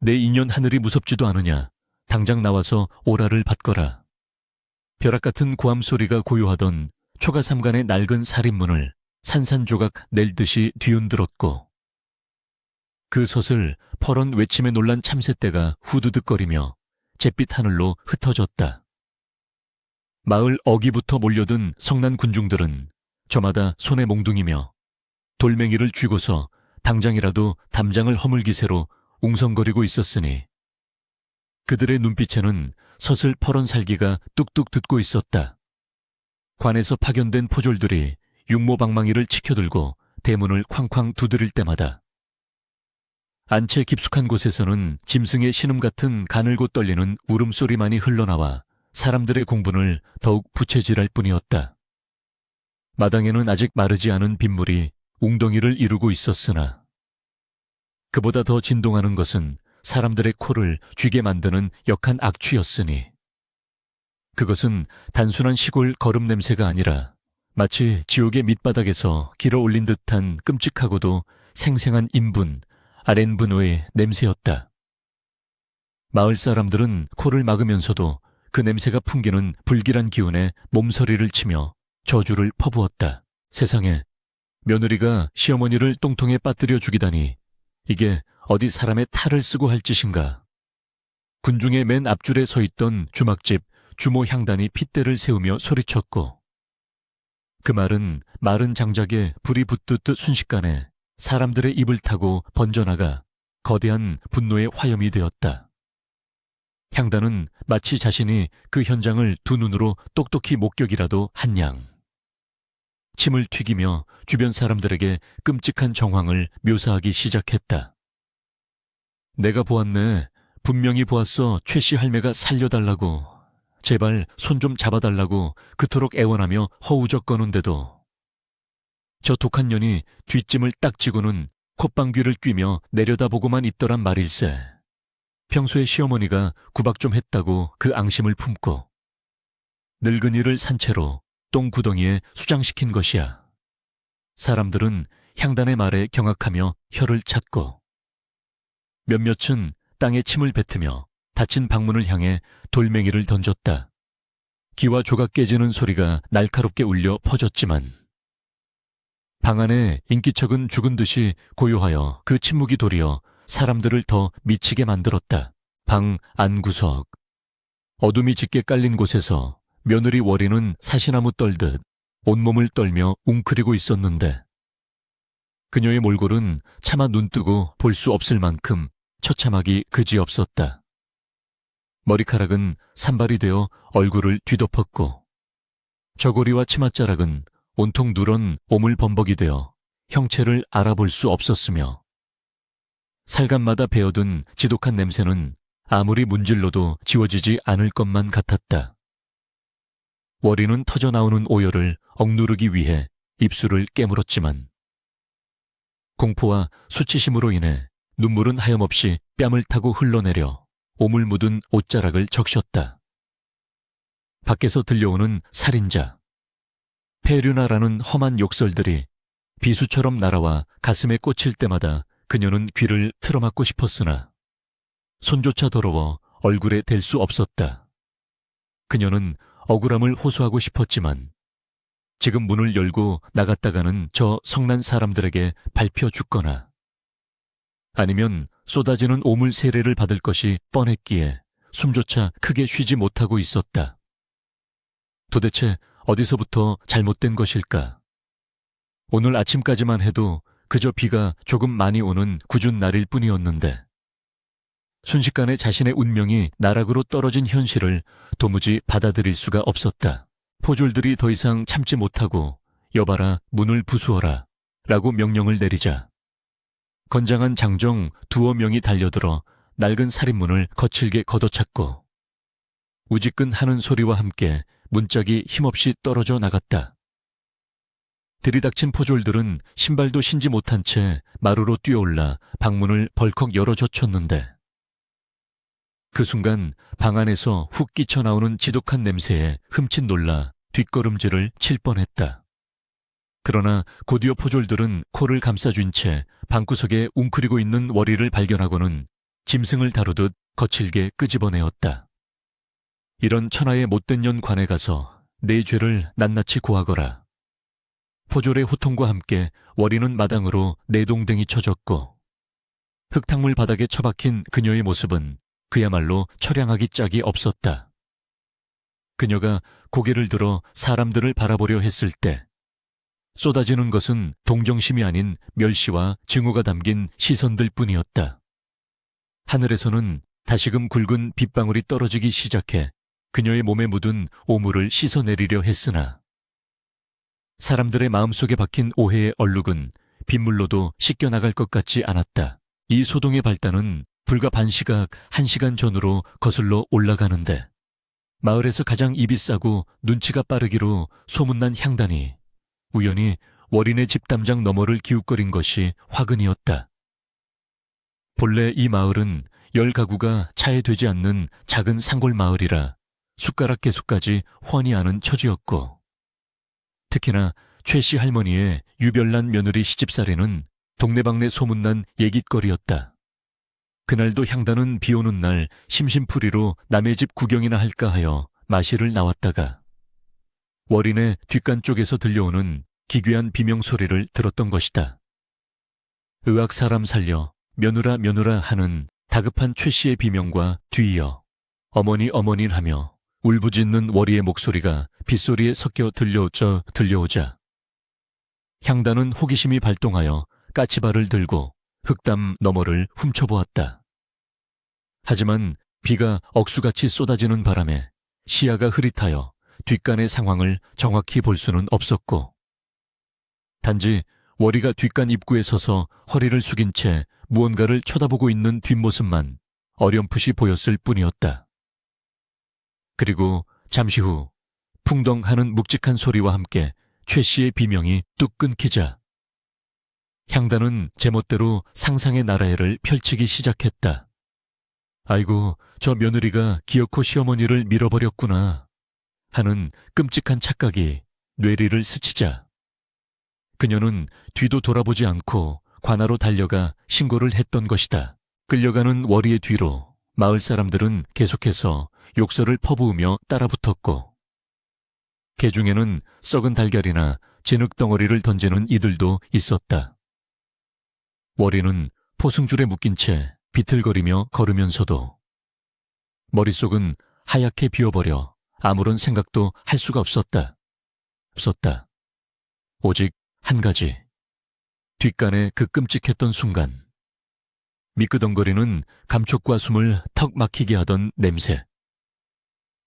내 인연 하늘이 무섭지도 않으냐. 당장 나와서 오라를 받거라. 벼락 같은 고함 소리가 고요하던 초가삼간의 낡은 살인문을 산산조각 낼듯이 뒤흔들었고, 그 솥을 퍼런 외침에 놀란 참새떼가 후두둑거리며 잿빛 하늘로 흩어졌다. 마을 어기부터 몰려든 성난 군중들은 저마다 손에 몽둥이며 돌멩이를 쥐고서 당장이라도 담장을 허물 기세로 웅성거리고 있었으니 그들의 눈빛에는 솥을 퍼런 살기가 뚝뚝 듣고 있었다. 관에서 파견된 포졸들이 육모방망이를 치켜들고 대문을 쾅쾅 두드릴 때마다 안채 깊숙한 곳에서는 짐승의 신음 같은 가늘고 떨리는 울음소리만이 흘러나와 사람들의 공분을 더욱 부채질할 뿐이었다. 마당에는 아직 마르지 않은 빗물이 웅덩이를 이루고 있었으나 그보다 더 진동하는 것은 사람들의 코를 쥐게 만드는 역한 악취였으니 그것은 단순한 시골 거름 냄새가 아니라 마치 지옥의 밑바닥에서 길어 올린 듯한 끔찍하고도 생생한 인분, 아렌분노의 냄새였다. 마을 사람들은 코를 막으면서도 그 냄새가 풍기는 불길한 기운에 몸서리를 치며 저주를 퍼부었다. 세상에, 며느리가 시어머니를 똥통에 빠뜨려 죽이다니 이게 어디 사람의 탈을 쓰고 할 짓인가. 군중의 맨 앞줄에 서 있던 주막집 주모 향단이 핏대를 세우며 소리쳤고 그 말은 마른 장작에 불이 붙듯 순식간에 사람들의 입을 타고 번져나가 거대한 분노의 화염이 되었다. 향단은 마치 자신이 그 현장을 두 눈으로 똑똑히 목격이라도 한 양. 침을 튀기며 주변 사람들에게 끔찍한 정황을 묘사하기 시작했다. 내가 보았네. 분명히 보았어. 최씨 할매가 살려달라고. 제발 손 좀 잡아달라고 그토록 애원하며 허우적거는데도 저 독한 년이 뒷짐을 딱 쥐고는 콧방귀를 뀌며 내려다보고만 있더란 말일세. 평소에 시어머니가 구박 좀 했다고 그 앙심을 품고 늙은이를 산채로 똥구덩이에 수장시킨 것이야. 사람들은 향단의 말에 경악하며 혀를 찼고 몇몇은 땅에 침을 뱉으며 닫힌 방문을 향해 돌멩이를 던졌다. 기와 조각 깨지는 소리가 날카롭게 울려 퍼졌지만 방 안에 인기척은 죽은 듯이 고요하여 그 침묵이 도리어 사람들을 더 미치게 만들었다. 방 안구석. 어둠이 짙게 깔린 곳에서 며느리 월이는 사시나무 떨듯 온몸을 떨며 웅크리고 있었는데 그녀의 몰골은 차마 눈뜨고 볼 수 없을 만큼 처참하기 그지없었다. 머리카락은 산발이 되어 얼굴을 뒤덮었고 저고리와 치맛자락은 온통 누런 오물범벅이 되어 형체를 알아볼 수 없었으며 살감마다 배어든 지독한 냄새는 아무리 문질러도 지워지지 않을 것만 같았다. 월이는 터져나오는 오열을 억누르기 위해 입술을 깨물었지만 공포와 수치심으로 인해 눈물은 하염없이 뺨을 타고 흘러내려 오물 묻은 옷자락을 적셨다. 밖에서 들려오는 살인자, 페류나라는 험한 욕설들이 비수처럼 날아와 가슴에 꽂힐 때마다 그녀는 귀를 틀어막고 싶었으나 손조차 더러워 얼굴에 댈 수 없었다. 그녀는 억울함을 호소하고 싶었지만 지금 문을 열고 나갔다가는 저 성난 사람들에게 밟혀 죽거나 아니면 쏟아지는 오물 세례를 받을 것이 뻔했기에 숨조차 크게 쉬지 못하고 있었다. 도대체 어디서부터 잘못된 것일까? 오늘 아침까지만 해도 그저 비가 조금 많이 오는 궂은 날일 뿐이었는데 순식간에 자신의 운명이 나락으로 떨어진 현실을 도무지 받아들일 수가 없었다. 포졸들이 더 이상 참지 못하고 여봐라 문을 부수어라 라고 명령을 내리자 건장한 장정 두어 명이 달려들어 낡은 살인문을 거칠게 걷어찼고 우지끈 하는 소리와 함께 문짝이 힘없이 떨어져 나갔다. 들이닥친 포졸들은 신발도 신지 못한 채 마루로 뛰어올라 방문을 벌컥 열어젖혔는데 그 순간 방 안에서 훅 끼쳐나오는 지독한 냄새에 흠칫 놀라 뒷걸음질을 칠 뻔했다. 그러나 곧이어 포졸들은 코를 감싸준 채 방구석에 웅크리고 있는 월이를 발견하고는 짐승을 다루듯 거칠게 끄집어내었다. 이런 천하의 못된 년 관에 가서 내 죄를 낱낱이 고하거라. 포졸의 호통과 함께 월이는 마당으로 내동댕이 쳐졌고 흙탕물 바닥에 처박힌 그녀의 모습은 그야말로 처량하기 짝이 없었다. 그녀가 고개를 들어 사람들을 바라보려 했을 때 쏟아지는 것은 동정심이 아닌 멸시와 증오가 담긴 시선들 뿐이었다. 하늘에서는 다시금 굵은 빗방울이 떨어지기 시작해 그녀의 몸에 묻은 오물을 씻어내리려 했으나 사람들의 마음속에 박힌 오해의 얼룩은 빗물로도 씻겨나갈 것 같지 않았다. 이 소동의 발단은 불과 반시각, 1시간 전으로 거슬러 올라가는데 마을에서 가장 입이 싸고 눈치가 빠르기로 소문난 향단이 우연히 월인의 집담장 너머를 기웃거린 것이 화근이었다. 본래 이 마을은 10가구가 차에 되지 않는 작은 산골 마을이라 숟가락 개수까지 훤히 아는 처지였고 특히나 최씨 할머니의 유별난 며느리 시집살이는 동네방네 소문난 얘깃거리였다. 그날도 향단은 비오는 날 심심풀이로 남의 집 구경이나 할까 하여 마실을 나왔다가 월인의 뒷간 쪽에서 들려오는 기괴한 비명소리를 들었던 것이다. 의학 사람 살려 며느라 며느라 하는 다급한 최씨의 비명과 뒤이어 어머니 어머니 하며 울부짖는 월이의 목소리가 빗소리에 섞여 들려오자 향단은 호기심이 발동하여 까치발을 들고 흙담 너머를 훔쳐보았다. 하지만 비가 억수같이 쏟아지는 바람에 시야가 흐릿하여 뒷간의 상황을 정확히 볼 수는 없었고 단지 월이가 뒷간 입구에 서서 허리를 숙인 채 무언가를 쳐다보고 있는 뒷모습만 어렴풋이 보였을 뿐이었다. 그리고 잠시 후 풍덩하는 묵직한 소리와 함께 최 씨의 비명이 뚝 끊기자 향단은 제멋대로 상상의 나라에를 펼치기 시작했다. 아이고, 저 며느리가 기어코 시어머니를 밀어버렸구나 하는 끔찍한 착각이 뇌리를 스치자 그녀는 뒤도 돌아보지 않고 관하로 달려가 신고를 했던 것이다. 끌려가는 월이의 뒤로 마을 사람들은 계속해서 욕설을 퍼부으며 따라붙었고 개 중에는 썩은 달걀이나 진흙덩어리를 던지는 이들도 있었다. 월이는 포승줄에 묶인 채 비틀거리며 걸으면서도 머릿속은 하얗게 비어버려 아무런 생각도 할 수가 없었다. 오직 한 가지. 뒷간의 그 끔찍했던 순간. 미끄덩거리는 감촉과 숨을 턱 막히게 하던 냄새.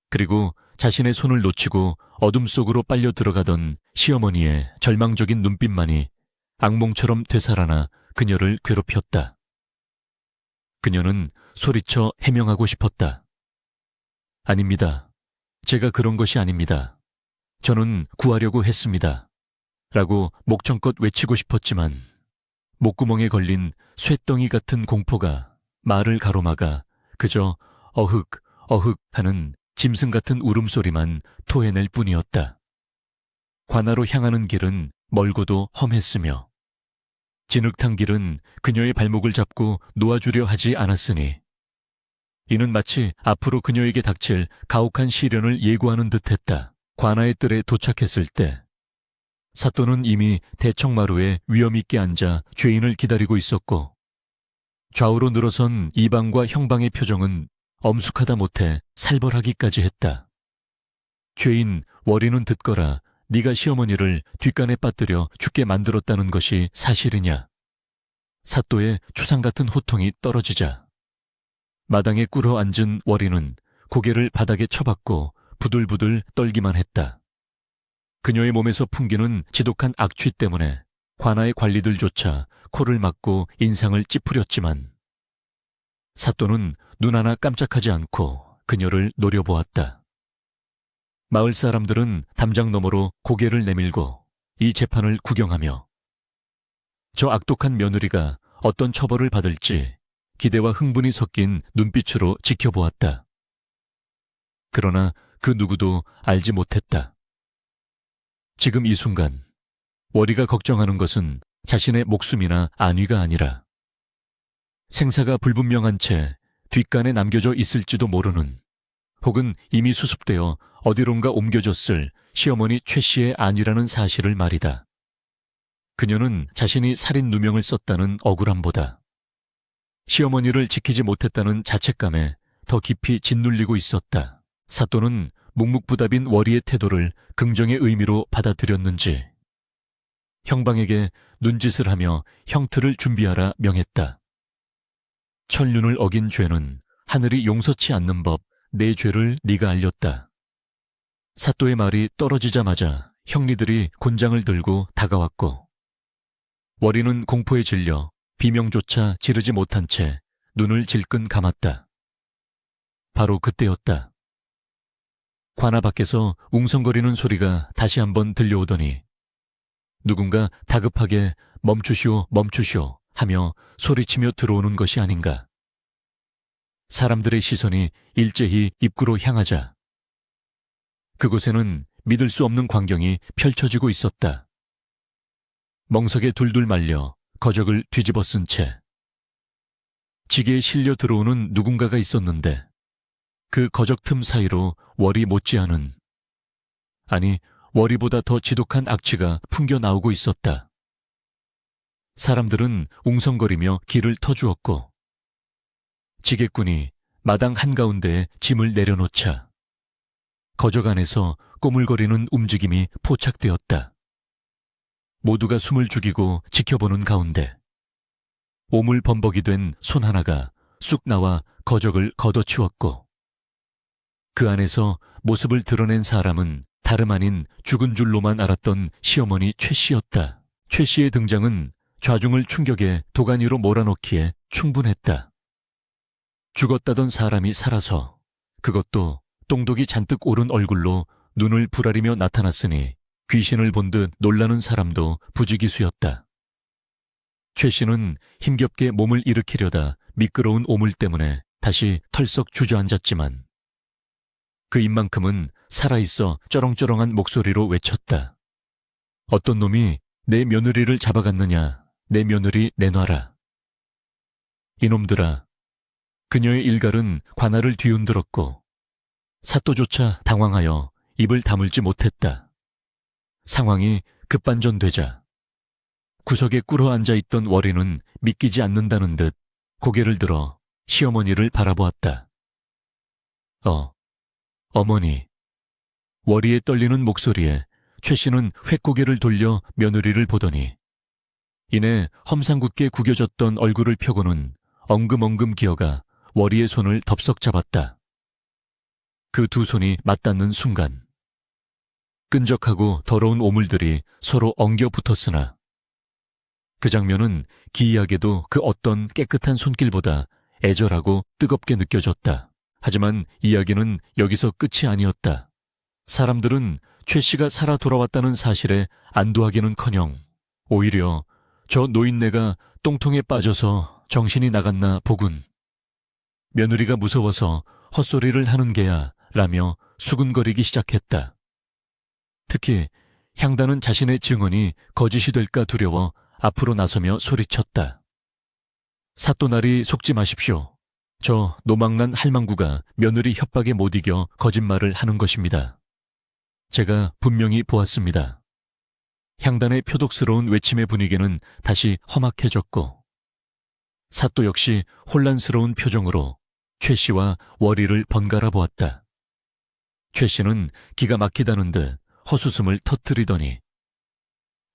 그리고 자신의 손을 놓치고 어둠 속으로 빨려 들어가던 시어머니의 절망적인 눈빛만이 악몽처럼 되살아나 그녀를 괴롭혔다. 그녀는 소리쳐 해명하고 싶었다. 아닙니다. 제가 그런 것이 아닙니다. 저는 구하려고 했습니다. 라고 목청껏 외치고 싶었지만 목구멍에 걸린 쇠덩이 같은 공포가 말을 가로막아 그저 어흑 어흑 하는 짐승 같은 울음소리만 토해낼 뿐이었다. 관하로 향하는 길은 멀고도 험했으며 진흙탕 길은 그녀의 발목을 잡고 놓아주려 하지 않았으니 이는 마치 앞으로 그녀에게 닥칠 가혹한 시련을 예고하는 듯했다. 관하의 뜰에 도착했을 때 사또는 이미 대청마루에 위엄있게 앉아 죄인을 기다리고 있었고 좌우로 늘어선 이방과 형방의 표정은 엄숙하다 못해 살벌하기까지 했다. 죄인 월이는 듣거라. 네가 시어머니를 뒷간에 빠뜨려 죽게 만들었다는 것이 사실이냐. 사또의 추상 같은 호통이 떨어지자 마당에 꿇어 앉은 월이는 고개를 바닥에 쳐박고 부들부들 떨기만 했다. 그녀의 몸에서 풍기는 지독한 악취 때문에 관아의 관리들조차 코를 막고 인상을 찌푸렸지만 사또는 눈 하나 깜짝하지 않고 그녀를 노려보았다. 마을 사람들은 담장 너머로 고개를 내밀고 이 재판을 구경하며 저 악독한 며느리가 어떤 처벌을 받을지 기대와 흥분이 섞인 눈빛으로 지켜보았다. 그러나 그 누구도 알지 못했다. 지금 이 순간 월이가 걱정하는 것은 자신의 목숨이나 안위가 아니라 생사가 불분명한 채 뒷간에 남겨져 있을지도 모르는, 혹은 이미 수습되어 어디론가 옮겨졌을 시어머니 최 씨의 아니라는 사실을 말이다. 그녀는 자신이 살인 누명을 썼다는 억울함보다 시어머니를 지키지 못했다는 자책감에 더 깊이 짓눌리고 있었다. 사또는 묵묵부답인 월이의 태도를 긍정의 의미로 받아들였는지 형방에게 눈짓을 하며 형틀을 준비하라 명했다. 천륜을 어긴 죄는 하늘이 용서치 않는 법, 내 죄를 네가 알렸다. 사또의 말이 떨어지자마자 형리들이 곤장을 들고 다가왔고 월이는 공포에 질려 비명조차 지르지 못한 채 눈을 질끈 감았다. 바로 그때였다. 관아 밖에서 웅성거리는 소리가 다시 한번 들려오더니 누군가 다급하게 멈추시오, 멈추시오 하며 소리치며 들어오는 것이 아닌가. 사람들의 시선이 일제히 입구로 향하자 그곳에는 믿을 수 없는 광경이 펼쳐지고 있었다. 멍석에 둘둘 말려 거적을 뒤집어 쓴 채 지게에 실려 들어오는 누군가가 있었는데 그 거적 틈 사이로 월이 못지않은, 아니 월이보다 더 지독한 악취가 풍겨 나오고 있었다. 사람들은 웅성거리며 길을 터주었고 지게꾼이 마당 한가운데에 짐을 내려놓자 거적 안에서 꼬물거리는 움직임이 포착되었다. 모두가 숨을 죽이고 지켜보는 가운데 오물범벅이 된 손 하나가 쑥 나와 거적을 걷어치웠고 그 안에서 모습을 드러낸 사람은 다름 아닌 죽은 줄로만 알았던 시어머니 최 씨였다. 최 씨의 등장은 좌중을 충격에 도가니로 몰아넣기에 충분했다. 죽었다던 사람이 살아서 그것도 똥독이 잔뜩 오른 얼굴로 눈을 부라리며 나타났으니 귀신을 본 듯 놀라는 사람도 부지기수였다. 최 씨는 힘겹게 몸을 일으키려다 미끄러운 오물 때문에 다시 털썩 주저앉았지만 그 입만큼은 살아있어 쩌렁쩌렁한 목소리로 외쳤다. 어떤 놈이 내 며느리를 잡아갔느냐, 내 며느리 내놔라. 이놈들아, 그녀의 일갈은 관아를 뒤흔들었고 사또조차 당황하여 입을 다물지 못했다. 상황이 급반전되자 구석에 꿇어앉아 있던 월이는 믿기지 않는다는 듯 고개를 들어 시어머니를 바라보았다. 어머니. 월이의 떨리는 목소리에 최 씨는 횟고개를 돌려 며느리를 보더니 이내 험상궂게 구겨졌던 얼굴을 펴고는 엉금엉금 기어가 월이의 손을 덥석 잡았다. 그 두 손이 맞닿는 순간 끈적하고 더러운 오물들이 서로 엉겨 붙었으나 그 장면은 기이하게도 그 어떤 깨끗한 손길보다 애절하고 뜨겁게 느껴졌다. 하지만 이야기는 여기서 끝이 아니었다. 사람들은 최 씨가 살아 돌아왔다는 사실에 안도하기는커녕 오히려 저 노인네가 똥통에 빠져서 정신이 나갔나 보군. 며느리가 무서워서 헛소리를 하는 게야 라며 수근거리기 시작했다. 특히 향단은 자신의 증언이 거짓이 될까 두려워 앞으로 나서며 소리쳤다. 사또나리 속지 마십시오. 저 노망난 할망구가 며느리 협박에 못 이겨 거짓말을 하는 것입니다. 제가 분명히 보았습니다. 향단의 표독스러운 외침의 분위기는 다시 험악해졌고 사또 역시 혼란스러운 표정으로 최 씨와 월이를 번갈아 보았다. 최 씨는 기가 막히다는 듯 헛웃음을 터뜨리더니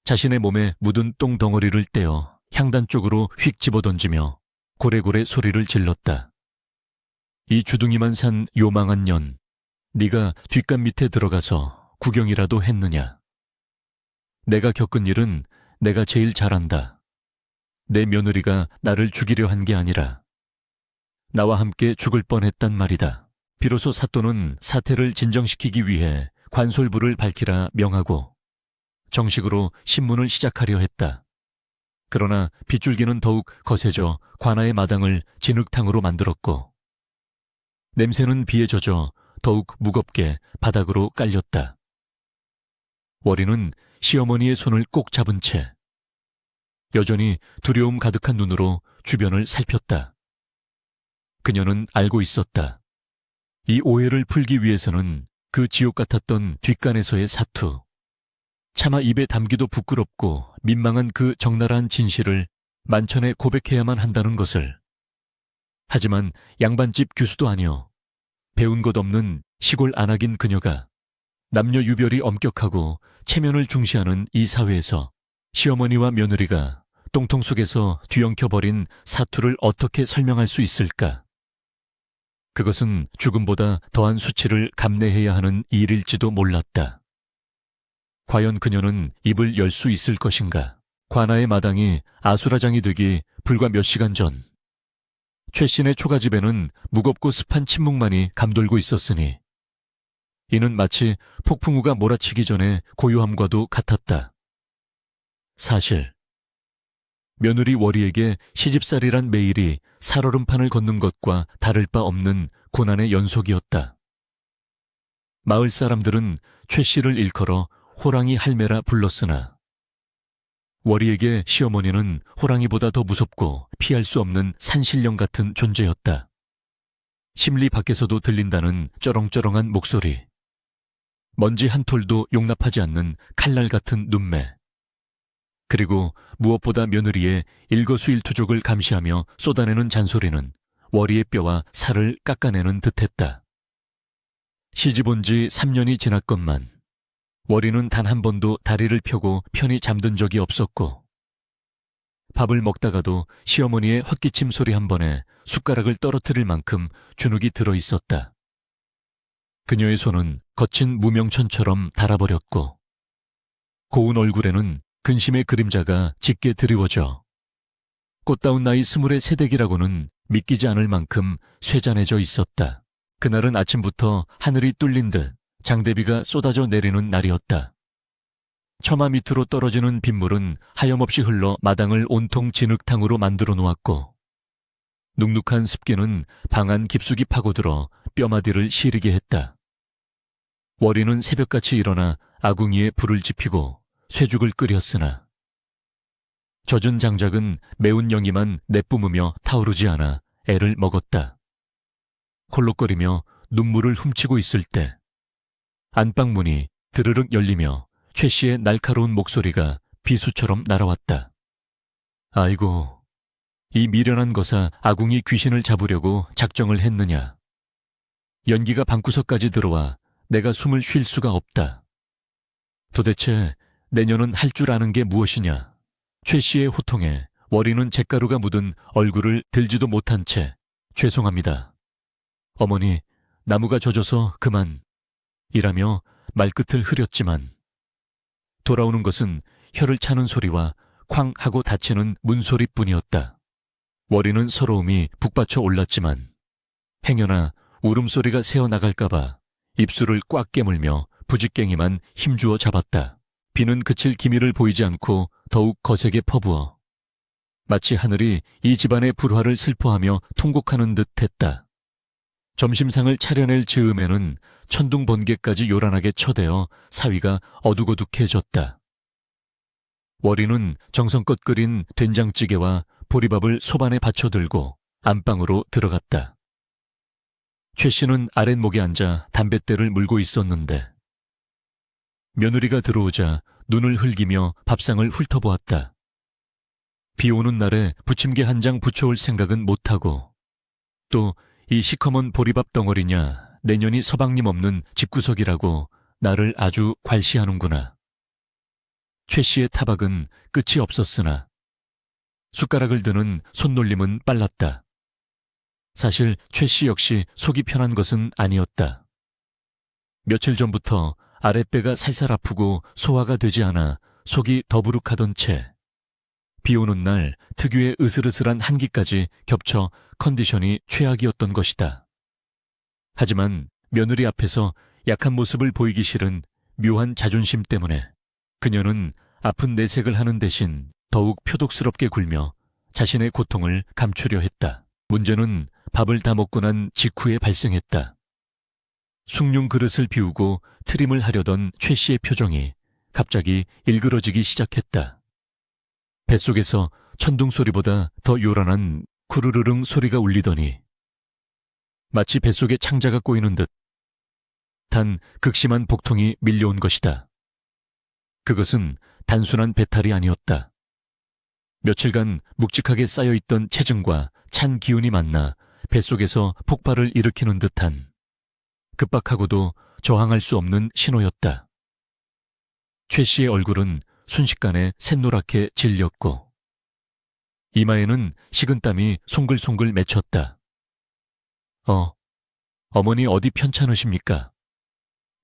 자신의 몸에 묻은 똥덩어리를 떼어 향단 쪽으로 휙 집어던지며 고래고래 소리를 질렀다. 이 주둥이만 산 요망한 년, 네가 뒷간 밑에 들어가서 구경이라도 했느냐. 내가 겪은 일은 내가 제일 잘한다. 내 며느리가 나를 죽이려 한 게 아니라 나와 함께 죽을 뻔했단 말이다. 비로소 사또는 사태를 진정시키기 위해 관솔부를 밝히라 명하고 정식으로 신문을 시작하려 했다. 그러나 빗줄기는 더욱 거세져 관아의 마당을 진흙탕으로 만들었고 냄새는 비에 젖어 더욱 무겁게 바닥으로 깔렸다. 월이는 시어머니의 손을 꼭 잡은 채 여전히 두려움 가득한 눈으로 주변을 살폈다. 그녀는 알고 있었다. 이 오해를 풀기 위해서는 그 지옥 같았던 뒷간에서의 사투, 차마 입에 담기도 부끄럽고 민망한 그 적나라한 진실을 만천에 고백해야만 한다는 것을. 하지만 양반집 교수도 아니오. 배운 것 없는 시골 안악인 그녀가 남녀 유별이 엄격하고 체면을 중시하는 이 사회에서 시어머니와 며느리가 똥통 속에서 뒤엉켜버린 사투를 어떻게 설명할 수 있을까? 그것은 죽음보다 더한 수치를 감내해야 하는 일일지도 몰랐다. 과연 그녀는 입을 열 수 있을 것인가? 관아의 마당이 아수라장이 되기 불과 몇 시간 전, 최씨네 초가집에는 무겁고 습한 침묵만이 감돌고 있었으니 이는 마치 폭풍우가 몰아치기 전에 고요함과도 같았다. 사실 며느리 월이에게 시집살이란 매일이 살얼음판을 걷는 것과 다를 바 없는 고난의 연속이었다. 마을 사람들은 최씨를 일컬어 호랑이 할매라 불렀으나 월이에게 시어머니는 호랑이보다 더 무섭고 피할 수 없는 산신령 같은 존재였다. 심리 밖에서도 들린다는 쩌렁쩌렁한 목소리, 먼지 한 톨도 용납하지 않는 칼날 같은 눈매, 그리고 무엇보다 며느리의 일거수일투족을 감시하며 쏟아내는 잔소리는 월이의 뼈와 살을 깎아내는 듯했다. 시집 온 지 3년이 지났건만 월이는 단 한 번도 다리를 펴고 편히 잠든 적이 없었고, 밥을 먹다가도 시어머니의 헛기침 소리 한 번에 숟가락을 떨어뜨릴 만큼 주눅이 들어 있었다. 그녀의 손은 거친 무명천처럼 닳아버렸고, 고운 얼굴에는 근심의 그림자가 짙게 드리워져 꽃다운 나이 20의 새댁이라고는 믿기지 않을 만큼 쇠잔해져 있었다. 그날은 아침부터 하늘이 뚫린 듯 장대비가 쏟아져 내리는 날이었다. 처마 밑으로 떨어지는 빗물은 하염없이 흘러 마당을 온통 진흙탕으로 만들어 놓았고, 눅눅한 습기는 방 안 깊숙이 파고들어 뼈마디를 시리게 했다. 월이는 새벽같이 일어나 아궁이에 불을 지피고 쇠죽을 끓였으나 젖은 장작은 매운 영이만 내뿜으며 타오르지 않아 애를 먹었다. 콜록거리며 눈물을 훔치고 있을 때 안방 문이 드르륵 열리며 최 씨의 날카로운 목소리가 비수처럼 날아왔다. 아이고, 이 미련한 거사 아궁이 귀신을 잡으려고 작정을 했느냐. 연기가 방구석까지 들어와 내가 숨을 쉴 수가 없다. 도대체 내년은 할 줄 아는 게 무엇이냐. 최 씨의 호통에 월이는 잿가루가 묻은 얼굴을 들지도 못한 채 죄송합니다. 어머니, 나무가 젖어서 그만. 이라며 말끝을 흐렸지만 돌아오는 것은 혀를 차는 소리와 쾅 하고 닫히는 문소리뿐이었다. 월이는 서러움이 북받쳐 올랐지만 행여나 울음소리가 새어나갈까봐 입술을 꽉 깨물며 부직갱이만 힘주어 잡았다. 비는 그칠 기미를 보이지 않고 더욱 거세게 퍼부어 마치 하늘이 이 집안의 불화를 슬퍼하며 통곡하는 듯 했다. 점심상을 차려낼 즈음에는 천둥 번개까지 요란하게 쳐대어 사위가 어둑어둑해졌다. 월이는 정성껏 끓인 된장찌개와 보리밥을 소반에 받쳐들고 안방으로 들어갔다. 최 씨는 아랫목에 앉아 담뱃대를 물고 있었는데 며느리가 들어오자 눈을 흘기며 밥상을 훑어보았다. 비 오는 날에 부침개 한 장 부쳐올 생각은 못하고, 또 이 시커먼 보리밥 덩어리냐 내년이 서방님 없는 집구석이라고 나를 아주 괄시하는구나. 최 씨의 타박은 끝이 없었으나 숟가락을 드는 손놀림은 빨랐다. 사실 최 씨 역시 속이 편한 것은 아니었다. 며칠 전부터 아랫배가 살살 아프고 소화가 되지 않아 속이 더부룩하던 채 비 오는 날 특유의 으슬으슬한 한기까지 겹쳐 컨디션이 최악이었던 것이다. 하지만 며느리 앞에서 약한 모습을 보이기 싫은 묘한 자존심 때문에 그녀는 아픈 내색을 하는 대신 더욱 표독스럽게 굴며 자신의 고통을 감추려 했다. 문제는 밥을 다 먹고 난 직후에 발생했다. 숭늉 그릇을 비우고 트림을 하려던 최 씨의 표정이 갑자기 일그러지기 시작했다. 뱃속에서 천둥 소리보다 더 요란한 쿠르르릉 소리가 울리더니 마치 뱃속에 창자가 꼬이는 듯 단 극심한 복통이 밀려온 것이다. 그것은 단순한 배탈이 아니었다. 며칠간 묵직하게 쌓여있던 체증과 찬 기운이 만나 뱃속에서 폭발을 일으키는 듯한 급박하고도 저항할 수 없는 신호였다. 최 씨의 얼굴은 순식간에 샛노랗게 질렸고 이마에는 식은땀이 송글송글 맺혔다. 어머니 어디 편찮으십니까?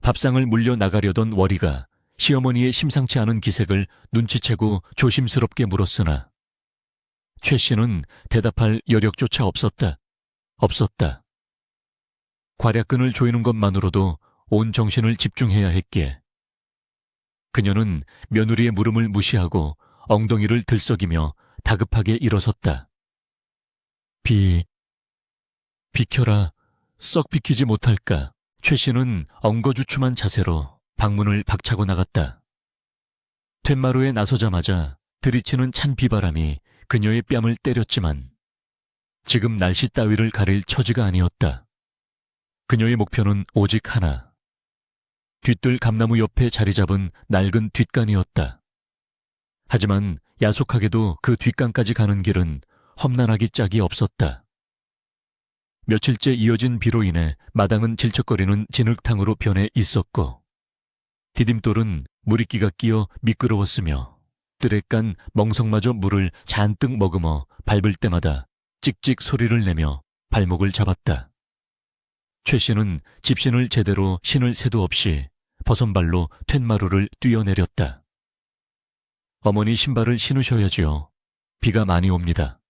밥상을 물려 나가려던 월이가 시어머니의 심상치 않은 기색을 눈치채고 조심스럽게 물었으나 최 씨는 대답할 여력조차 없었다. 괄약근을 조이는 것만으로도 온 정신을 집중해야 했기에 그녀는 며느리의 물음을 무시하고 엉덩이를 들썩이며 다급하게 일어섰다. 비켜라. 썩 비키지 못할까. 최 씨는 엉거주춤한 자세로 방문을 박차고 나갔다. 툇마루에 나서자마자 들이치는 찬 비바람이 그녀의 뺨을 때렸지만 지금 날씨 따위를 가릴 처지가 아니었다. 그녀의 목표는 오직 하나. 뒤뜰 감나무 옆에 자리 잡은 낡은 뒷간이었다. 하지만 야속하게도 그 뒷간까지 가는 길은 험난하기 짝이 없었다. 며칠째 이어진 비로 인해 마당은 질척거리는 진흙탕으로 변해 있었고 디딤돌은 물이끼가 끼어 미끄러웠으며 뜰에 깐 멍석마저 물을 잔뜩 머금어 밟을 때마다 찍찍 소리를 내며 발목을 잡았다. 최 씨는 집신을 제대로 신을 새도 없이 버선발로 툇마루를 뛰어내렸다. 어머니 신발을 신으셔야지요. 비가 많이 옵니다.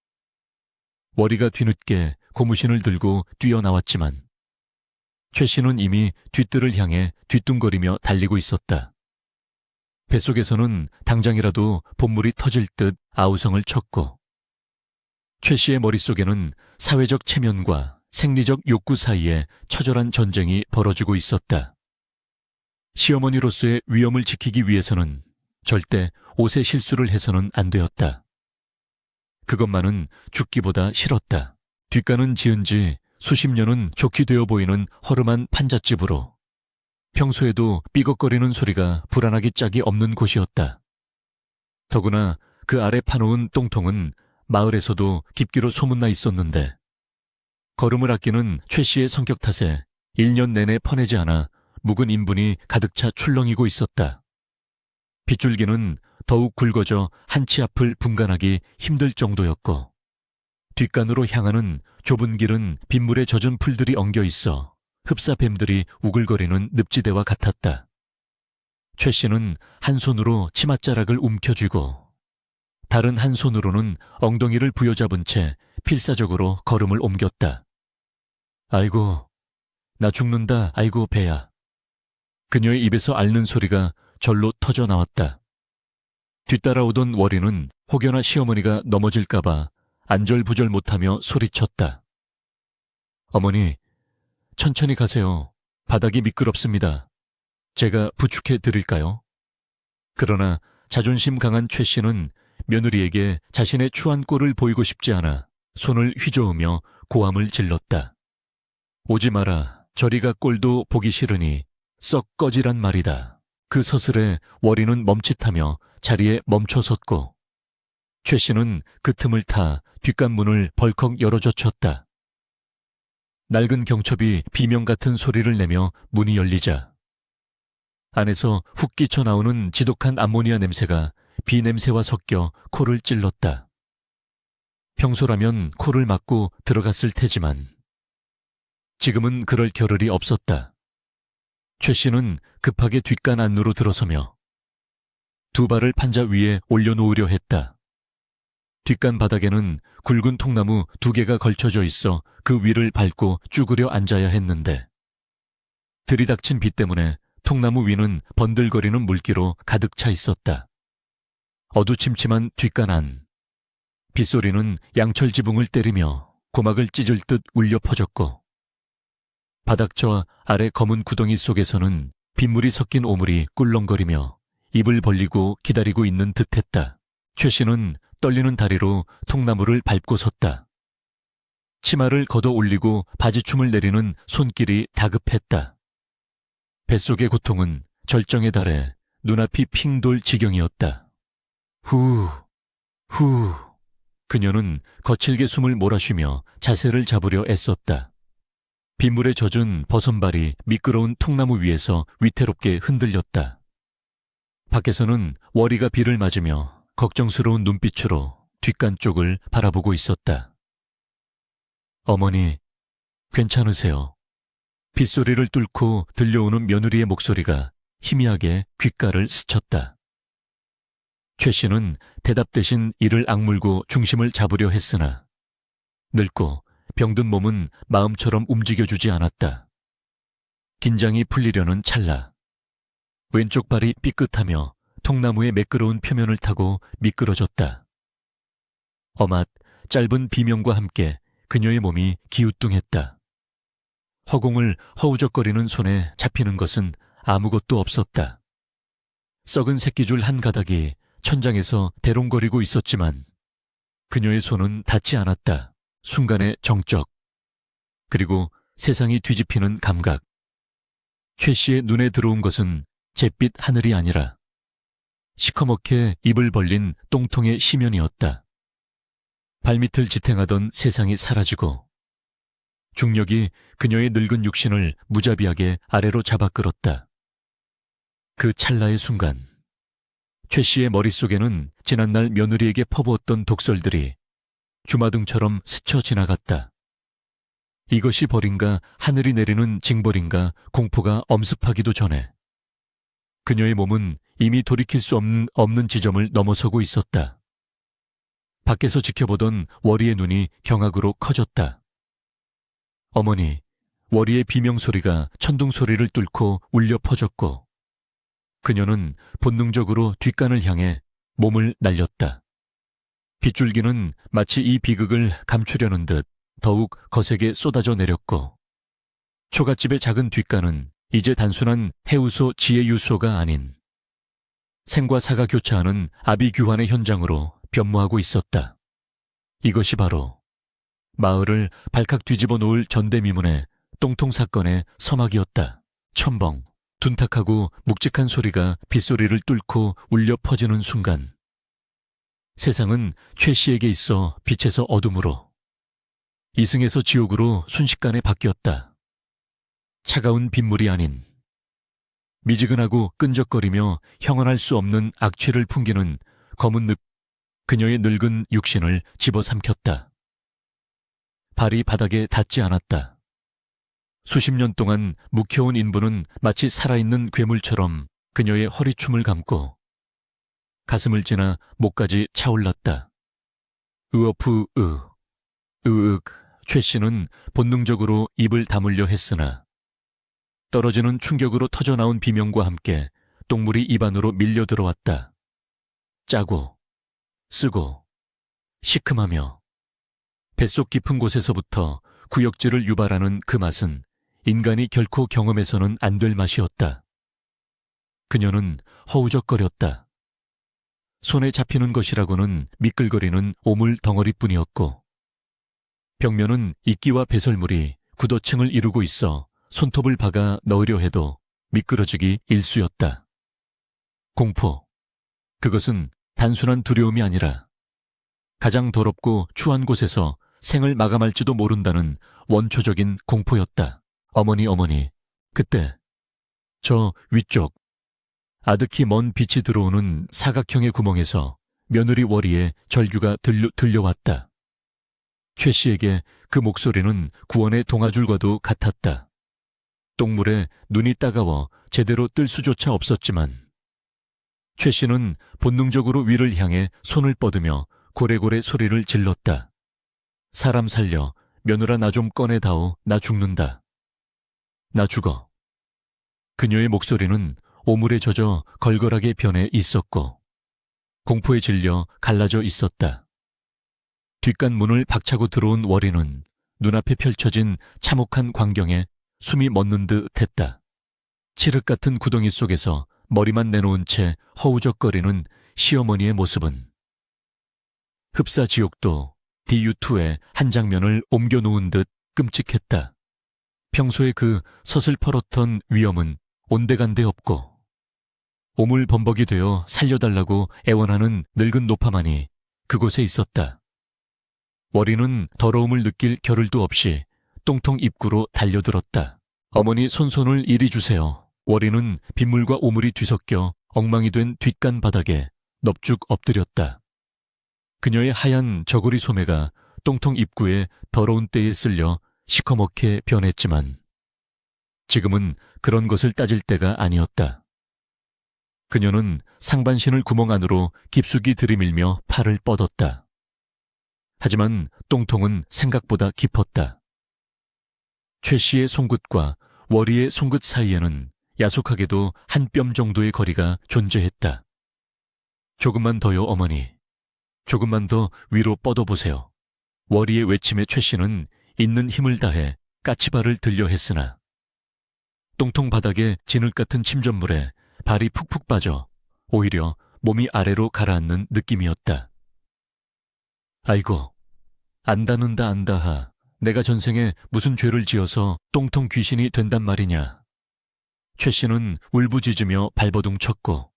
월이가 뒤늦게 고무신을 들고 뛰어나왔지만 최 씨는 이미 뒷뜰을 향해 뒤뚱거리며 달리고 있었다. 뱃속에서는 당장이라도 본물이 터질 듯 아우성을 쳤고 최 씨의 머릿속에는 사회적 체면과 생리적 욕구 사이에 처절한 전쟁이 벌어지고 있었다. 시어머니로서의 위엄을 지키기 위해서는 절대 옷의 실수를 해서는 안 되었다. 그것만은 죽기보다 싫었다. 뒷간은 지은 지 수십 년은 좋게 되어 보이는 허름한 판잣집으로 평소에도 삐걱거리는 소리가 불안하기 짝이 없는 곳이었다. 더구나 그 아래 파놓은 똥통은 마을에서도 깊기로 소문나 있었는데 걸음을 아끼는 최 씨의 성격 탓에 1년 내내 퍼내지 않아 묵은 인분이 가득 차 출렁이고 있었다. 빗줄기는 더욱 굵어져 한 치 앞을 분간하기 힘들 정도였고 뒷간으로 향하는 좁은 길은 빗물에 젖은 풀들이 엉겨 있어 흡사뱀들이 우글거리는 늪지대와 같았다. 최 씨는 한 손으로 치맛자락을 움켜쥐고 다른 한 손으로는 엉덩이를 부여잡은 채 필사적으로 걸음을 옮겼다. 아이고, 나 죽는다. 아이고 배야. 그녀의 입에서 앓는 소리가 절로 터져 나왔다. 뒤따라오던 월이는 혹여나 시어머니가 넘어질까봐 안절부절 못하며 소리쳤다. 어머니, 천천히 가세요. 바닥이 미끄럽습니다. 제가 부축해 드릴까요? 그러나 자존심 강한 최 씨는 며느리에게 자신의 추한 꼴을 보이고 싶지 않아 손을 휘저으며 고함을 질렀다. 오지 마라. 저리가 꼴도 보기 싫으니 썩 꺼지란 말이다. 그 서슬에 월이는 멈칫하며 자리에 멈춰 섰고 최 씨는 그 틈을 타 뒷간문을 벌컥 열어젖혔다. 낡은 경첩이 비명 같은 소리를 내며 문이 열리자 안에서 훅 끼쳐 나오는 지독한 암모니아 냄새가 비 냄새와 섞여 코를 찔렀다. 평소라면 코를 막고 들어갔을 테지만 지금은 그럴 겨를이 없었다. 최 씨는 급하게 뒷간 안으로 들어서며 두 발을 판자 위에 올려놓으려 했다. 뒷간 바닥에는 굵은 통나무 2개가 걸쳐져 있어 그 위를 밟고 쭈그려 앉아야 했는데 들이닥친 비 때문에 통나무 위는 번들거리는 물기로 가득 차 있었다. 어두침침한 뒷간 안. 빗소리는 양철 지붕을 때리며 고막을 찢을 듯 울려 퍼졌고 바닥저 아래 검은 구덩이 속에서는 빗물이 섞인 오물이 꿀렁거리며 입을 벌리고 기다리고 있는 듯했다. 최 씨는 떨리는 다리로 통나무를 밟고 섰다. 치마를 걷어 올리고 바지춤을 내리는 손길이 다급했다. 뱃속의 고통은 절정에 달해 눈앞이 핑 돌 지경이었다. 후, 후. 그녀는 거칠게 숨을 몰아쉬며 자세를 잡으려 애썼다. 빗물에 젖은 버선발이 미끄러운 통나무 위에서 위태롭게 흔들렸다. 밖에서는 월이가 비를 맞으며 걱정스러운 눈빛으로 뒷간 쪽을 바라보고 있었다. 어머니, 괜찮으세요? 빗소리를 뚫고 들려오는 며느리의 목소리가 희미하게 귓가를 스쳤다. 최 씨는 대답 대신 이를 악물고 중심을 잡으려 했으나 늙고 병든 몸은 마음처럼 움직여주지 않았다. 긴장이 풀리려는 찰나 왼쪽 발이 삐끗하며 통나무의 매끄러운 표면을 타고 미끄러졌다. 어맛 짧은 비명과 함께 그녀의 몸이 기우뚱했다. 허공을 허우적거리는 손에 잡히는 것은 아무것도 없었다. 썩은 새끼줄 한 가닥이 천장에서 대롱거리고 있었지만 그녀의 손은 닿지 않았다. 순간의 정적, 그리고 세상이 뒤집히는 감각. 최 씨의 눈에 들어온 것은 잿빛 하늘이 아니라 시커멓게 입을 벌린 똥통의 심연이었다. 발밑을 지탱하던 세상이 사라지고 중력이 그녀의 늙은 육신을 무자비하게 아래로 잡아 끌었다. 그 찰나의 순간 최 씨의 머릿속에는 지난날 며느리에게 퍼부었던 독설들이 주마등처럼 스쳐 지나갔다. 이것이 벌인가 하늘이 내리는 징벌인가 공포가 엄습하기도 전에 그녀의 몸은 이미 돌이킬 수 없는 지점을 넘어서고 있었다. 밖에서 지켜보던 월이의 눈이 경악으로 커졌다. 어머니, 월이의 비명소리가 천둥소리를 뚫고 울려 퍼졌고 그녀는 본능적으로 뒷간을 향해 몸을 날렸다. 빗줄기는 마치 이 비극을 감추려는 듯 더욱 거세게 쏟아져 내렸고 초가집의 작은 뒷간은 이제 단순한 해우소 지혜유소가 아닌 생과 사가 교차하는 아비규환의 현장으로 변모하고 있었다. 이것이 바로 마을을 발칵 뒤집어 놓을 전대미문의 똥통 사건의 서막이었다. 첨벙, 둔탁하고 묵직한 소리가 빗소리를 뚫고 울려 퍼지는 순간 세상은 최 씨에게 있어 빛에서 어둠으로, 이승에서 지옥으로 순식간에 바뀌었다. 차가운 빗물이 아닌 미지근하고 끈적거리며 형언할 수 없는 악취를 풍기는 검은 늪, 그녀의 늙은 육신을 집어삼켰다. 발이 바닥에 닿지 않았다. 수십 년 동안 묵혀온 인부는 마치 살아있는 괴물처럼 그녀의 허리춤을 감고 가슴을 지나 목까지 차올랐다. 으어프 으윽. 최 씨는 본능적으로 입을 다물려 했으나 떨어지는 충격으로 터져나온 비명과 함께 똥물이 입 안으로 밀려 들어왔다. 짜고 쓰고 시큼하며 뱃속 깊은 곳에서부터 구역질을 유발하는 그 맛은 인간이 결코 경험해서는 안 될 맛이었다. 그녀는 허우적거렸다. 손에 잡히는 것이라고는 미끌거리는 오물 덩어리뿐이었고 벽면은 이끼와 배설물이 구더층을 이루고 있어 손톱을 박아 넣으려 해도 미끄러지기 일쑤였다. 공포, 그것은 단순한 두려움이 아니라 가장 더럽고 추한 곳에서 생을 마감할지도 모른다는 원초적인 공포였다. 어머니, 그때 저 위쪽 아득히 먼 빛이 들어오는 사각형의 구멍에서 며느리 월이의 절규가 들려왔다. 최 씨에게 그 목소리는 구원의 동아줄과도 같았다. 똥물에 눈이 따가워 제대로 뜰 수조차 없었지만 최 씨는 본능적으로 위를 향해 손을 뻗으며 고래고래 소리를 질렀다. 사람 살려, 며느라 나 좀 꺼내다오, 나 죽는다. 나 죽어. 그녀의 목소리는 오물에 젖어 걸걸하게 변해 있었고 공포에 질려 갈라져 있었다. 뒷간 문을 박차고 들어온 월이는 눈앞에 펼쳐진 참혹한 광경에 숨이 멎는 듯 했다. 칠흑 같은 구덩이 속에서 머리만 내놓은 채 허우적거리는 시어머니의 모습은 흡사 지옥도 DU2의 한 장면을 옮겨 놓은 듯 끔찍했다. 평소에 그 서슬퍼렇던 위험은 온데간데 없고 오물범벅이 되어 살려달라고 애원하는 늙은 노파만이 그곳에 있었다. 워리는 더러움을 느낄 겨를도 없이 똥통 입구로 달려들었다. 어머니 손손을 이리 주세요. 워리는 빗물과 오물이 뒤섞여 엉망이 된 뒷간 바닥에 넙죽 엎드렸다. 그녀의 하얀 저고리 소매가 똥통 입구에 더러운 때에 쓸려 시커멓게 변했지만 지금은 그런 것을 따질 때가 아니었다. 그녀는 상반신을 구멍 안으로 깊숙이 들이밀며 팔을 뻗었다. 하지만 똥통은 생각보다 깊었다. 최 씨의 송긋과 워리의 송긋 사이에는 야속하게도 한 뼘 정도의 거리가 존재했다. 조금만 더요, 어머니. 조금만 더 위로 뻗어보세요. 워리의 외침에 최 씨는 있는 힘을 다해 까치발을 들려 했으나 똥통 바닥에 진흙 같은 침전물에 발이 푹푹 빠져 오히려 몸이 아래로 가라앉는 느낌이었다. 아이고, 안다는다 안다하. 내가 전생에 무슨 죄를 지어서 똥통 귀신이 된단 말이냐. 최 씨는 울부짖으며 발버둥 쳤고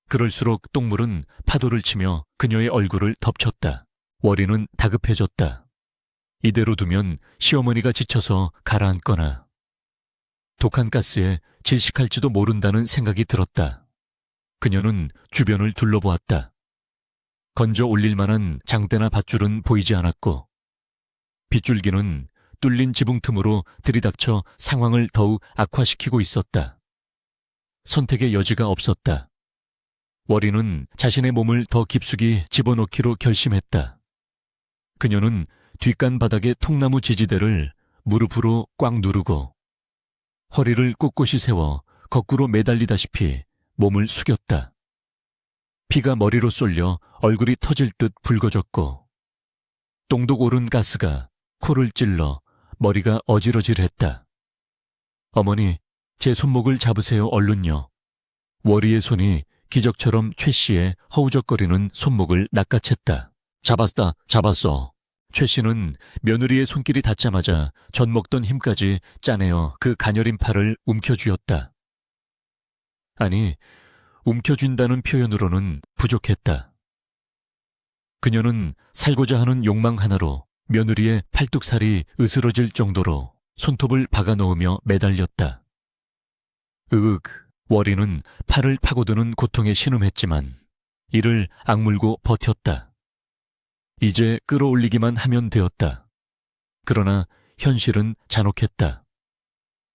그럴수록 똥물은 파도를 치며 그녀의 얼굴을 덮쳤다. 워리는 다급해졌다. 이대로 두면 시어머니가 지쳐서 가라앉거나 독한 가스에 질식할지도 모른다는 생각이 들었다. 그녀는 주변을 둘러보았다. 건져 올릴 만한 장대나 밧줄은 보이지 않았고 빗줄기는 뚫린 지붕 틈으로 들이닥쳐 상황을 더욱 악화시키고 있었다. 선택의 여지가 없었다. 워리는 자신의 몸을 더 깊숙이 집어넣기로 결심했다. 그녀는 뒷간 바닥의 통나무 지지대를 무릎으로 꽉 누르고 허리를 꼿꼿이 세워 거꾸로 매달리다시피 몸을 숙였다. 피가 머리로 쏠려 얼굴이 터질 듯 붉어졌고 똥독 오른 가스가 코를 찔러 머리가 어질어질했다. 어머니, 제 손목을 잡으세요, 얼른요. 워리의 손이 기적처럼 최 씨의 허우적거리는 손목을 낚아챘다. 잡았어. 최 씨는 며느리의 손길이 닿자마자 젖먹던 힘까지 짜내어 그 가녀린 팔을 움켜쥐었다. 아니, 움켜쥔다는 표현으로는 부족했다. 그녀는 살고자 하는 욕망 하나로 며느리의 팔뚝살이 으스러질 정도로 손톱을 박아넣으며 매달렸다. 워리는 팔을 파고드는 고통에 신음했지만 이를 악물고 버텼다. 이제 끌어올리기만 하면 되었다. 그러나 현실은 잔혹했다.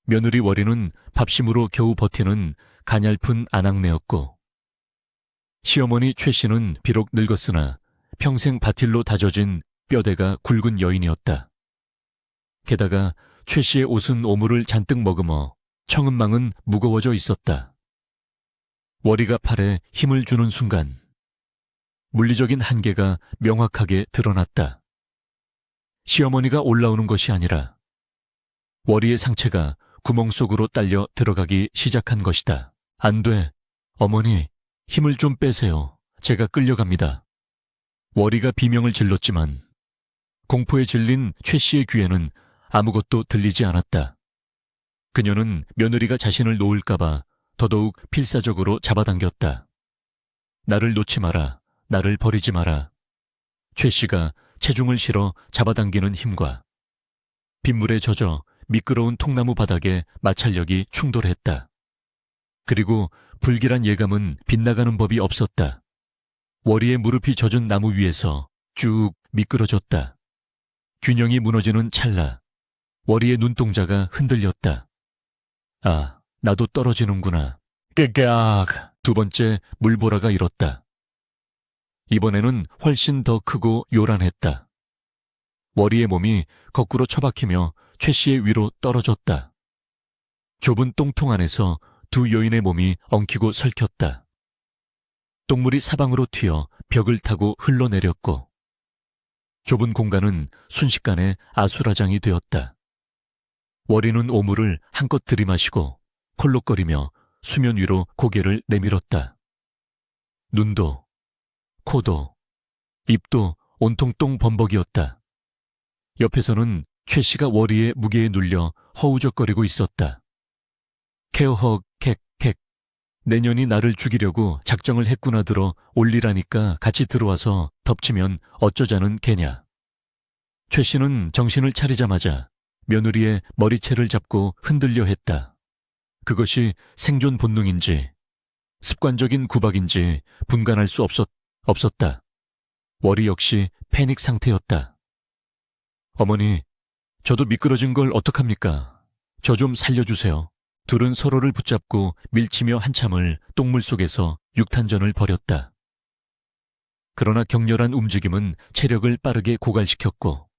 며느리 워리는 밥심으로 겨우 버티는 가냘픈 아낙네였고 시어머니 최 씨는 비록 늙었으나 평생 바틸로 다져진 뼈대가 굵은 여인이었다. 게다가 최 씨의 옷은 오물을 잔뜩 머금어 청은망은 무거워져 있었다. 워리가 팔에 힘을 주는 순간 물리적인 한계가 명확하게 드러났다. 시어머니가 올라오는 것이 아니라 워리의 상체가 구멍 속으로 딸려 들어가기 시작한 것이다. 안 돼. 어머니, 힘을 좀 빼세요. 제가 끌려갑니다. 워리가 비명을 질렀지만 공포에 질린 최 씨의 귀에는 아무것도 들리지 않았다. 그녀는 며느리가 자신을 놓을까봐 더더욱 필사적으로 잡아당겼다. 나를 놓지 마라. 나를 버리지 마라. 최 씨가 체중을 실어 잡아당기는 힘과 빗물에 젖어 미끄러운 통나무 바닥에 마찰력이 충돌했다. 그리고 불길한 예감은 빗나가는 법이 없었다. 워리의 무릎이 젖은 나무 위에서 쭉 미끄러졌다. 균형이 무너지는 찰나 워리의 눈동자가 흔들렸다. 아, 나도 떨어지는구나. 깨깨악! 두 번째 물보라가 일었다. 이번에는 훨씬 더 크고 요란했다. 워리의 몸이 거꾸로 처박히며 최 씨의 위로 떨어졌다. 좁은 똥통 안에서 두 여인의 몸이 엉키고 설켰다. 똥물이 사방으로 튀어 벽을 타고 흘러내렸고 좁은 공간은 순식간에 아수라장이 되었다. 워리는 오물을 한껏 들이마시고 콜록거리며 수면 위로 고개를 내밀었다. 눈도, 코도, 입도 온통 똥범벅이었다. 옆에서는 최 씨가 워리의 무게에 눌려 허우적거리고 있었다. 케어허 캑캑. 내년이 나를 죽이려고 작정을 했구나. 들어 올리라니까 같이 들어와서 덮치면 어쩌자는 개냐. 최 씨는 정신을 차리자마자 며느리의 머리채를 잡고 흔들려 했다. 그것이 생존 본능인지 습관적인 구박인지 분간할 수 없었다. 워리 역시 패닉 상태였다. 어머니, 저도 미끄러진 걸 어떡합니까? 저 좀 살려주세요. 둘은 서로를 붙잡고 밀치며 한참을 똥물 속에서 육탄전을 벌였다. 그러나 격렬한 움직임은 체력을 빠르게 고갈시켰고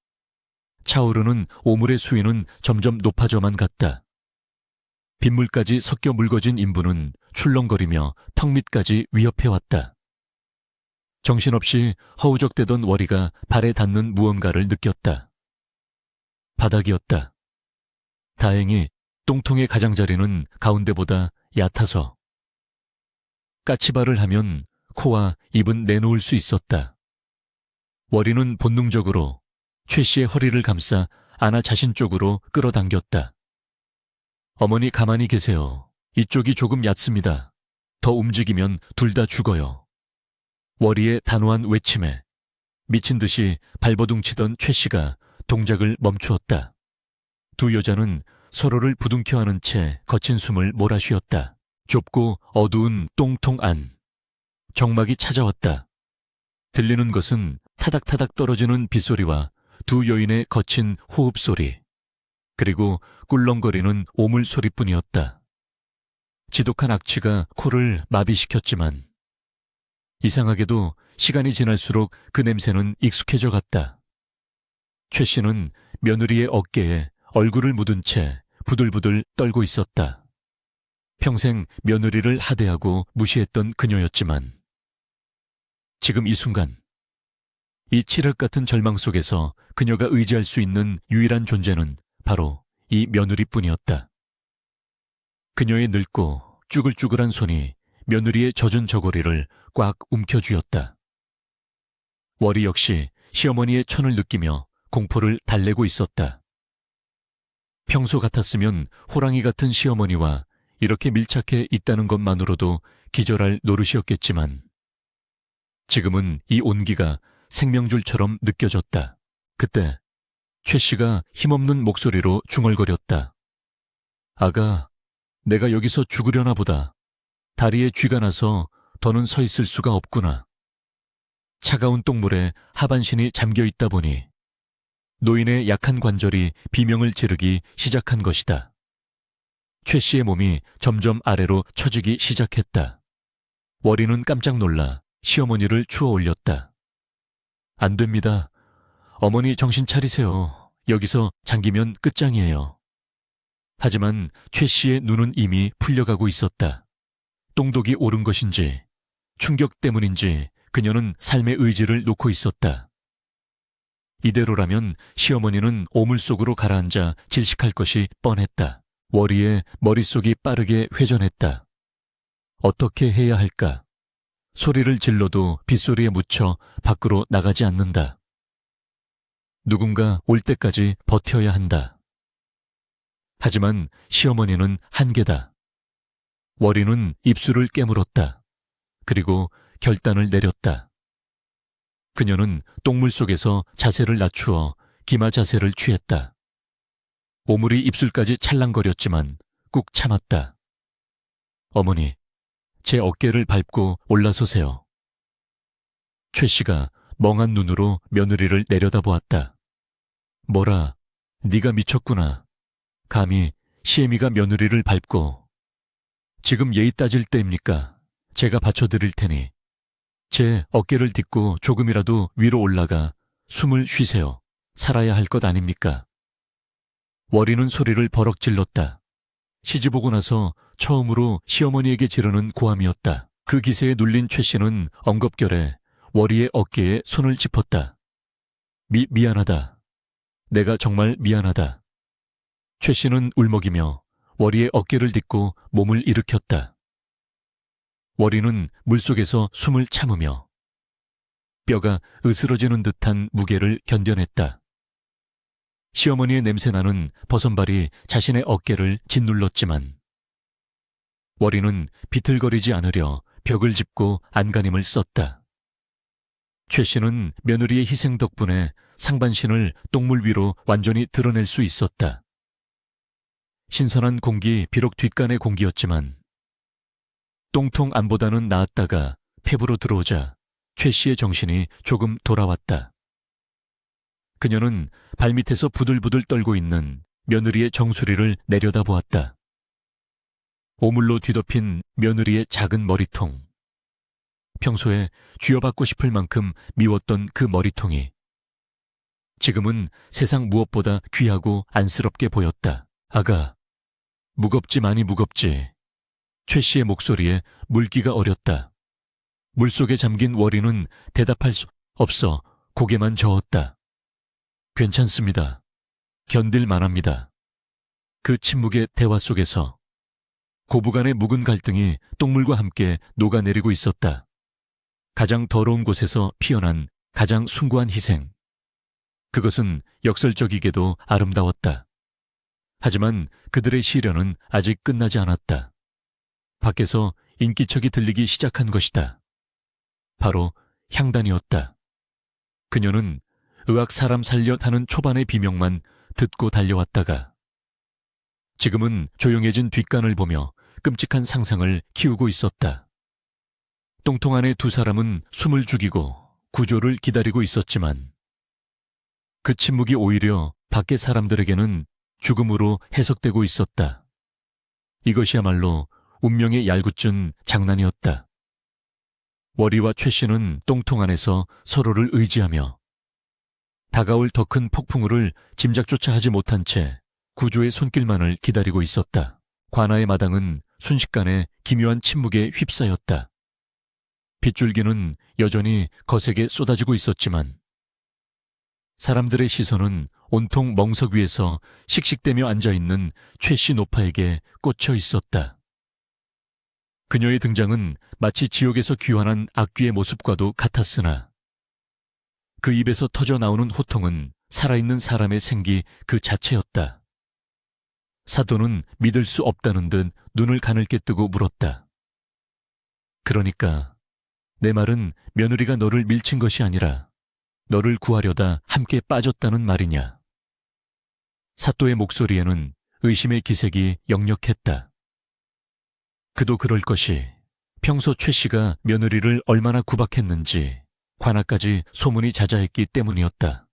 차오르는 오물의 수위는 점점 높아져만 갔다. 빗물까지 섞여 묽어진 인부는 출렁거리며 턱 밑까지 위협해왔다. 정신없이 허우적대던 워리가 발에 닿는 무언가를 느꼈다. 바닥이었다. 다행히 똥통의 가장자리는 가운데보다 얕아서 까치발을 하면 코와 입은 내놓을 수 있었다. 워리는 본능적으로 최 씨의 허리를 감싸 안아 자신 쪽으로 끌어당겼다. 어머니 가만히 계세요. 이쪽이 조금 얕습니다. 더 움직이면 둘 다 죽어요. 워리의 단호한 외침에 미친 듯이 발버둥치던 최 씨가 동작을 멈추었다. 두 여자는 서로를 부둥켜 안은 채 거친 숨을 몰아쉬었다. 좁고 어두운 똥통 안. 정막이 찾아왔다. 들리는 것은 타닥타닥 떨어지는 빗소리와 두 여인의 거친 호흡소리, 그리고 꿀렁거리는 오물 소리뿐이었다. 지독한 악취가 코를 마비시켰지만 이상하게도 시간이 지날수록 그 냄새는 익숙해져 갔다. 최 씨는 며느리의 어깨에 얼굴을 묻은 채 부들부들 떨고 있었다. 평생 며느리를 하대하고 무시했던 그녀였지만 지금 이 순간, 이 칠흑 같은 절망 속에서 그녀가 의지할 수 있는 유일한 존재는 바로 이 며느리뿐이었다. 그녀의 늙고 쭈글쭈글한 손이 며느리의 젖은 저고리를 꽉 움켜쥐었다. 워리 역시 시어머니의 천을 느끼며 공포를 달래고 있었다. 평소 같았으면 호랑이 같은 시어머니와 이렇게 밀착해 있다는 것만으로도 기절할 노릇이었겠지만 지금은 이 온기가 생명줄처럼 느껴졌다. 그때 최 씨가 힘없는 목소리로 중얼거렸다. 아가, 내가 여기서 죽으려나 보다. 다리에 쥐가 나서 더는 서 있을 수가 없구나. 차가운 똥물에 하반신이 잠겨있다 보니 노인의 약한 관절이 비명을 지르기 시작한 것이다. 최 씨의 몸이 점점 아래로 처지기 시작했다. 워리는 깜짝 놀라 시어머니를 추어 올렸다. 안 됩니다. 어머니 정신 차리세요. 여기서 잠기면 끝장이에요. 하지만 최 씨의 눈은 이미 풀려가고 있었다. 똥독이 오른 것인지 충격 때문인지 그녀는 삶의 의지를 놓고 있었다. 이대로라면 시어머니는 오물 속으로 가라앉아 질식할 것이 뻔했다. 워리의 머릿속이 빠르게 회전했다. 어떻게 해야 할까? 소리를 질러도 빗소리에 묻혀 밖으로 나가지 않는다. 누군가 올 때까지 버텨야 한다. 하지만 시어머니는 한계다. 워리는 입술을 깨물었다. 그리고 결단을 내렸다. 그녀는 똥물 속에서 자세를 낮추어 기마 자세를 취했다. 오물이 입술까지 찰랑거렸지만 꾹 참았다. 어머니, 제 어깨를 밟고 올라서세요. 최 씨가 멍한 눈으로 며느리를 내려다보았다. 뭐라, 네가 미쳤구나. 감히 시애미가 며느리를 밟고. 지금 예의 따질 때입니까? 제가 받쳐드릴 테니 제 어깨를 딛고 조금이라도 위로 올라가 숨을 쉬세요. 살아야 할 것 아닙니까? 워리는 소리를 버럭 질렀다. 시집오고 나서 처음으로 시어머니에게 지르는 고함이었다. 그 기세에 눌린 최 씨는 엉겁결에 워리의 어깨에 손을 짚었다. 미안하다. 내가 정말 미안하다. 최 씨는 울먹이며 워리의 어깨를 딛고 몸을 일으켰다. 워리는 물속에서 숨을 참으며 뼈가 으스러지는 듯한 무게를 견뎌냈다. 시어머니의 냄새나는 버선발이 자신의 어깨를 짓눌렀지만 월이는 비틀거리지 않으려 벽을 짚고 안간힘을 썼다. 최 씨는 며느리의 희생 덕분에 상반신을 똥물 위로 완전히 드러낼 수 있었다. 신선한 공기 비록 뒷간의 공기였지만 똥통 안보다는 나았다가 폐부로 들어오자 최 씨의 정신이 조금 돌아왔다. 그녀는 발밑에서 부들부들 떨고 있는 며느리의 정수리를 내려다보았다. 오물로 뒤덮인 며느리의 작은 머리통. 평소에 쥐어받고 싶을 만큼 미웠던 그 머리통이 지금은 세상 무엇보다 귀하고 안쓰럽게 보였다. 아가, 무겁지 많이 무겁지. 최 씨의 목소리에 물기가 어렸다. 물속에 잠긴 월이는 대답할 수 없어 고개만 저었다. 괜찮습니다. 견딜 만합니다. 그 침묵의 대화 속에서 고부간의 묵은 갈등이 똥물과 함께 녹아내리고 있었다. 가장 더러운 곳에서 피어난 가장 숭고한 희생. 그것은 역설적이게도 아름다웠다. 하지만 그들의 시련은 아직 끝나지 않았다. 밖에서 인기척이 들리기 시작한 것이다. 바로 향단이었다. 그녀는 의학 사람 살려 하는 초반의 비명만 듣고 달려왔다가 지금은 조용해진 뒷간을 보며 끔찍한 상상을 키우고 있었다. 똥통 안에 두 사람은 숨을 죽이고 구조를 기다리고 있었지만 그 침묵이 오히려 밖의 사람들에게는 죽음으로 해석되고 있었다. 이것이야말로 운명의 얄궂은 장난이었다. 월이와 최 씨는 똥통 안에서 서로를 의지하며 다가올 더 큰 폭풍우를 짐작조차 하지 못한 채 구조의 손길만을 기다리고 있었다. 관아의 마당은 순식간에 기묘한 침묵에 휩싸였다. 빗줄기는 여전히 거세게 쏟아지고 있었지만 사람들의 시선은 온통 멍석 위에서 씩씩대며 앉아있는 최 씨 노파에게 꽂혀 있었다. 그녀의 등장은 마치 지옥에서 귀환한 악귀의 모습과도 같았으나 그 입에서 터져 나오는 호통은 살아있는 사람의 생기 그 자체였다. 사도는 믿을 수 없다는 듯 눈을 가늘게 뜨고 물었다. 그러니까 내 말은 며느리가 너를 밀친 것이 아니라 너를 구하려다 함께 빠졌다는 말이냐. 사또의 목소리에는 의심의 기색이 역력했다. 그도 그럴 것이 평소 최 씨가 며느리를 얼마나 구박했는지 관아까지 소문이 자자했기 때문이었다.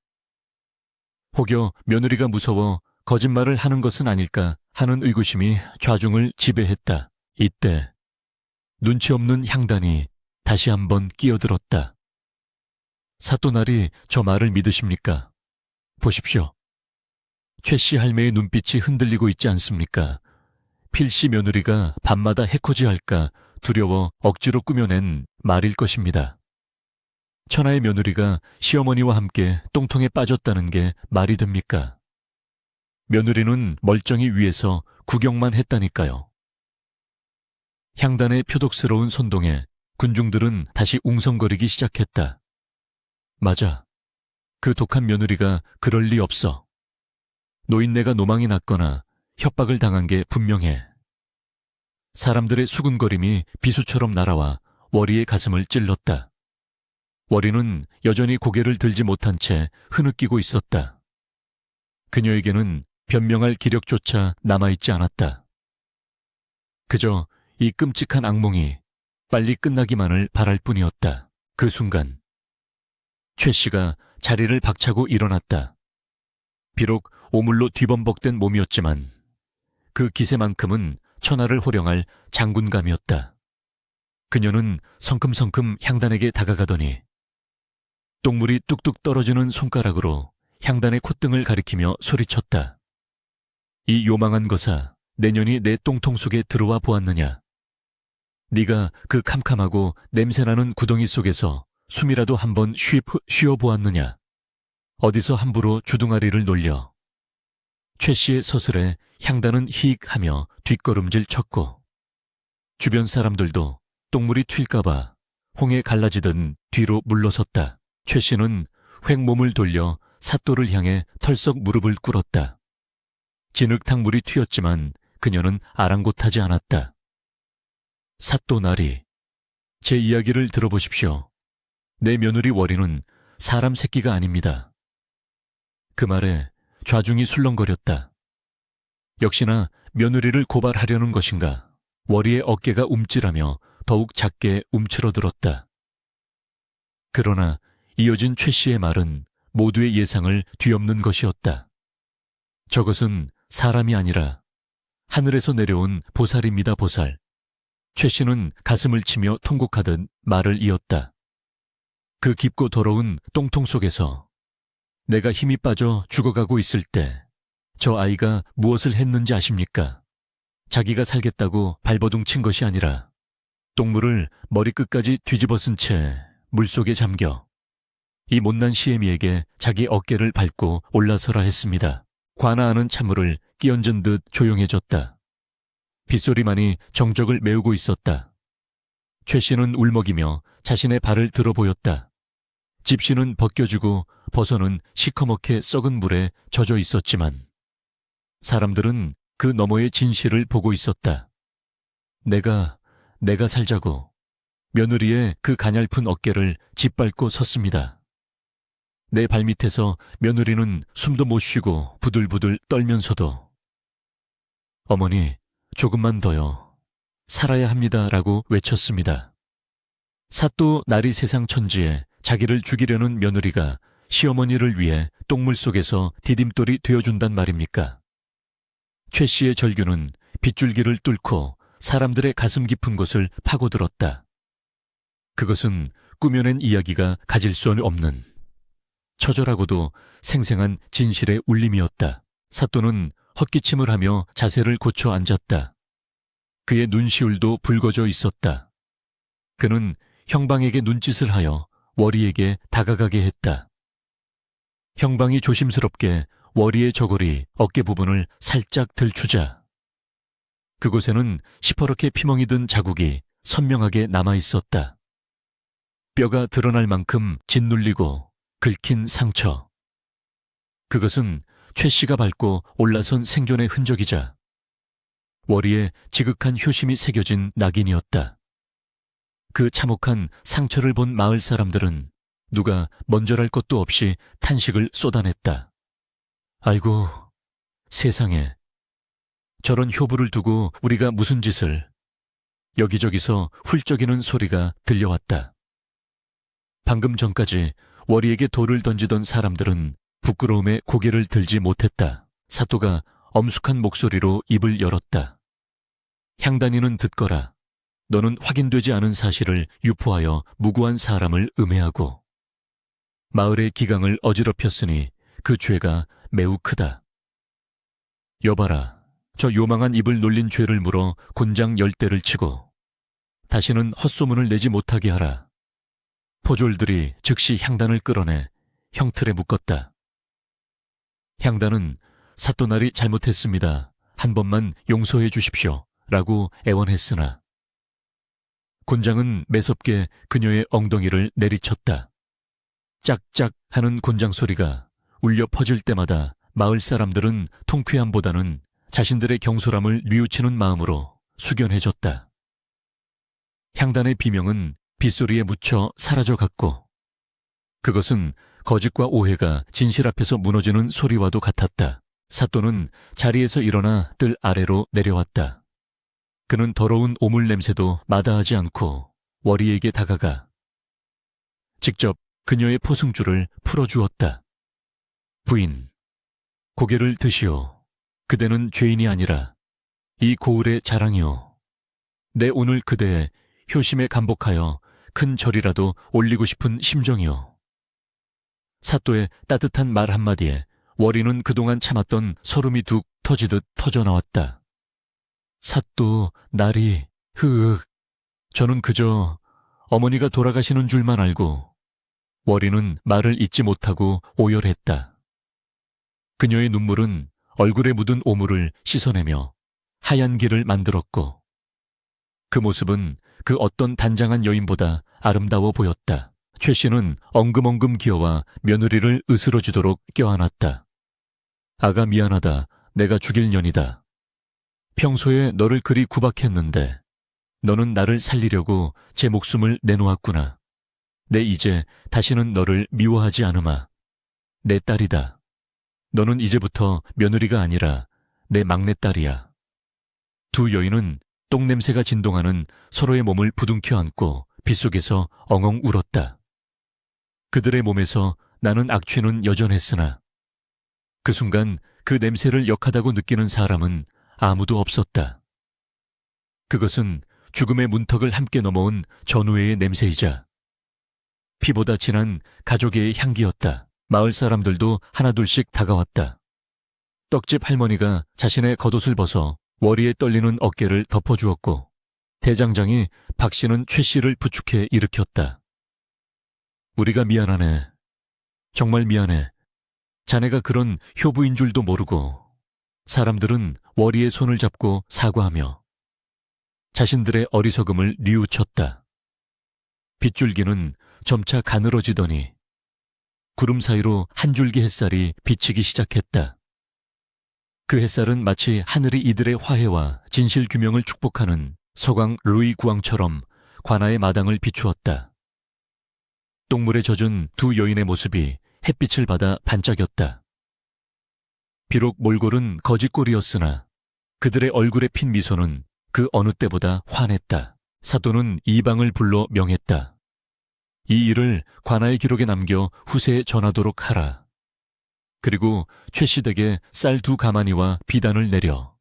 혹여 며느리가 무서워 거짓말을 하는 것은 아닐까 하는 의구심이 좌중을 지배했다. 이때 눈치 없는 향단이 다시 한번 끼어들었다. 사또날이 저 말을 믿으십니까? 보십시오. 최 씨 할매의 눈빛이 흔들리고 있지 않습니까? 필씨 며느리가 밤마다 해코지할까 두려워 억지로 꾸며낸 말일 것입니다. 천하의 며느리가 시어머니와 함께 똥통에 빠졌다는 게 말이 됩니까? 며느리는 멀쩡히 위에서 구경만 했다니까요. 향단의 표독스러운 선동에 군중들은 다시 웅성거리기 시작했다. 맞아. 그 독한 며느리가 그럴 리 없어. 노인네가 노망이 났거나 협박을 당한 게 분명해. 사람들의 수군거림이 비수처럼 날아와 월이의 가슴을 찔렀다. 월이는 여전히 고개를 들지 못한 채 흐느끼고 있었다. 그녀에게는 변명할 기력조차 남아있지 않았다. 그저 이 끔찍한 악몽이 빨리 끝나기만을 바랄 뿐이었다. 그 순간 최 씨가 자리를 박차고 일어났다. 비록 오물로 뒤범벅된 몸이었지만 그 기세만큼은 천하를 호령할 장군감이었다. 그녀는 성큼성큼 향단에게 다가가더니 똥물이 뚝뚝 떨어지는 손가락으로 향단의 콧등을 가리키며 소리쳤다. 이 요망한 것아, 내년이 내 똥통 속에 들어와 보았느냐? 네가 그 캄캄하고 냄새나는 구덩이 속에서 숨이라도 한번 쉬어보았느냐? 어디서 함부로 주둥아리를 놀려? 최 씨의 서슬에 향단은 히익하며 뒷걸음질 쳤고 주변 사람들도 똥물이 튈까봐 홍에 갈라지던 뒤로 물러섰다. 최 씨는 획 몸을 돌려 사또를 향해 털썩 무릎을 꿇었다. 진흙탕 물이 튀었지만 그녀는 아랑곳하지 않았다. 사또 나리, 제 이야기를 들어보십시오. 내 며느리 월이는 사람 새끼가 아닙니다. 그 말에 좌중이 술렁거렸다. 역시나 며느리를 고발하려는 것인가. 월이의 어깨가 움찔하며 더욱 작게 움츠러들었다. 그러나 이어진 최 씨의 말은 모두의 예상을 뒤엎는 것이었다. 저것은 사람이 아니라 하늘에서 내려온 보살입니다, 보살. 최 씨는 가슴을 치며 통곡하듯 말을 이었다. 그 깊고 더러운 똥통 속에서 내가 힘이 빠져 죽어가고 있을 때 저 아이가 무엇을 했는지 아십니까? 자기가 살겠다고 발버둥 친 것이 아니라 똥물을 머리끝까지 뒤집어 쓴 채 물속에 잠겨 이 못난 시애미에게 자기 어깨를 밟고 올라서라 했습니다. 관아하는 찬물을 끼얹은 듯 조용해졌다. 빗소리만이 정적을 메우고 있었다. 최 씨는 울먹이며 자신의 발을 들어 보였다. 집시는 벗겨주고 버선은 시커멓게 썩은 물에 젖어 있었지만 사람들은 그 너머의 진실을 보고 있었다. 내가 살자고 며느리의 그 가냘픈 어깨를 짓밟고 섰습니다. 내 발밑에서 며느리는 숨도 못 쉬고 부들부들 떨면서도 어머니, 조금만 더요. 살아야 합니다라고 외쳤습니다. 사또 나리 세상 천지에 자기를 죽이려는 며느리가 시어머니를 위해 똥물 속에서 디딤돌이 되어준단 말입니까? 최 씨의 절규는 빗줄기를 뚫고 사람들의 가슴 깊은 곳을 파고들었다. 그것은 꾸며낸 이야기가 가질 수 없는 처절하고도 생생한 진실의 울림이었다. 사또는 헛기침을 하며 자세를 고쳐 앉았다. 그의 눈시울도 붉어져 있었다. 그는 형방에게 눈짓을 하여 월이에게 다가가게 했다. 형방이 조심스럽게 월이의 저고리 어깨 부분을 살짝 들추자 그곳에는 시퍼렇게 피멍이 든 자국이 선명하게 남아있었다. 뼈가 드러날 만큼 짓눌리고 긁힌 상처. 그것은 최 씨가 밟고 올라선 생존의 흔적이자 월이의 지극한 효심이 새겨진 낙인이었다. 그 참혹한 상처를 본 마을 사람들은 누가 먼저랄 것도 없이 탄식을 쏟아냈다. 아이고, 세상에. 저런 효부를 두고 우리가 무슨 짓을. 여기저기서 훌쩍이는 소리가 들려왔다. 방금 전까지 월이에게 돌을 던지던 사람들은 부끄러움에 고개를 들지 못했다. 사또가 엄숙한 목소리로 입을 열었다. 향단이는 듣거라. 너는 확인되지 않은 사실을 유포하여 무고한 사람을 음해하고 마을의 기강을 어지럽혔으니 그 죄가 매우 크다. 여봐라, 저 요망한 입을 놀린 죄를 물어 곤장 10대를 치고 다시는 헛소문을 내지 못하게 하라. 포졸들이 즉시 향단을 끌어내 형틀에 묶었다. 향단은 사또날이 잘못했습니다. 한 번만 용서해 주십시오. 라고 애원했으나 곤장은 매섭게 그녀의 엉덩이를 내리쳤다. 짝짝 하는 곤장 소리가 울려 퍼질 때마다 마을 사람들은 통쾌함보다는 자신들의 경솔함을 뉘우치는 마음으로 숙연해졌다. 향단의 비명은 빗소리에 묻혀 사라져갔고 그것은 거짓과 오해가 진실 앞에서 무너지는 소리와도 같았다. 사또는 자리에서 일어나 뜰 아래로 내려왔다. 그는 더러운 오물 냄새도 마다하지 않고 월이에게 다가가 직접 그녀의 포승줄을 풀어주었다. 부인, 고개를 드시오. 그대는 죄인이 아니라 이 고을의 자랑이오. 내 오늘 그대의 효심에 감복하여 큰 절이라도 올리고 싶은 심정이오. 사또의 따뜻한 말 한마디에 월이는 그동안 참았던 서름이 둑 터지듯 터져나왔다. 사또, 나리, 흐윽. 저는 그저 어머니가 돌아가시는 줄만 알고 월이는 말을 잇지 못하고 오열했다. 그녀의 눈물은 얼굴에 묻은 오물을 씻어내며 하얀 길을 만들었고 그 모습은 그 어떤 단장한 여인보다 아름다워 보였다. 최 씨는 엉금엉금 기어와 며느리를 으스러지도록 껴안았다. 아가 미안하다. 내가 죽일 년이다. 평소에 너를 그리 구박했는데 너는 나를 살리려고 제 목숨을 내놓았구나. 내 이제 다시는 너를 미워하지 않으마. 내 딸이다. 너는 이제부터 며느리가 아니라 내 막내딸이야. 두 여인은 똥냄새가 진동하는 서로의 몸을 부둥켜 안고 빗속에서 엉엉 울었다. 그들의 몸에서 나는 악취는 여전했으나 그 순간 그 냄새를 역하다고 느끼는 사람은 아무도 없었다. 그것은 죽음의 문턱을 함께 넘어온 전우회의 냄새이자 피보다 진한 가족의 향기였다. 마을 사람들도 하나둘씩 다가왔다. 떡집 할머니가 자신의 겉옷을 벗어 워리에 떨리는 어깨를 덮어주었고 대장장이 박 씨는 최 씨를 부축해 일으켰다. 우리가 미안하네. 정말 미안해. 자네가 그런 효부인 줄도 모르고 사람들은 워리의 손을 잡고 사과하며 자신들의 어리석음을 뉘우쳤다. 빗줄기는 점차 가늘어지더니 구름 사이로 한 줄기 햇살이 비치기 시작했다. 그 햇살은 마치 하늘이 이들의 화해와 진실 규명을 축복하는 서광 루이 구왕처럼 관아의 마당을 비추었다. 똥물에 젖은 두 여인의 모습이 햇빛을 받아 반짝였다. 비록 몰골은 거짓골이었으나 그들의 얼굴에 핀 미소는 그 어느 때보다 환했다. 사또는 이방을 불러 명했다. 이 일을 관아의 기록에 남겨 후세에 전하도록 하라. 그리고 최 씨 댁에 쌀 2가마니와 비단을 내려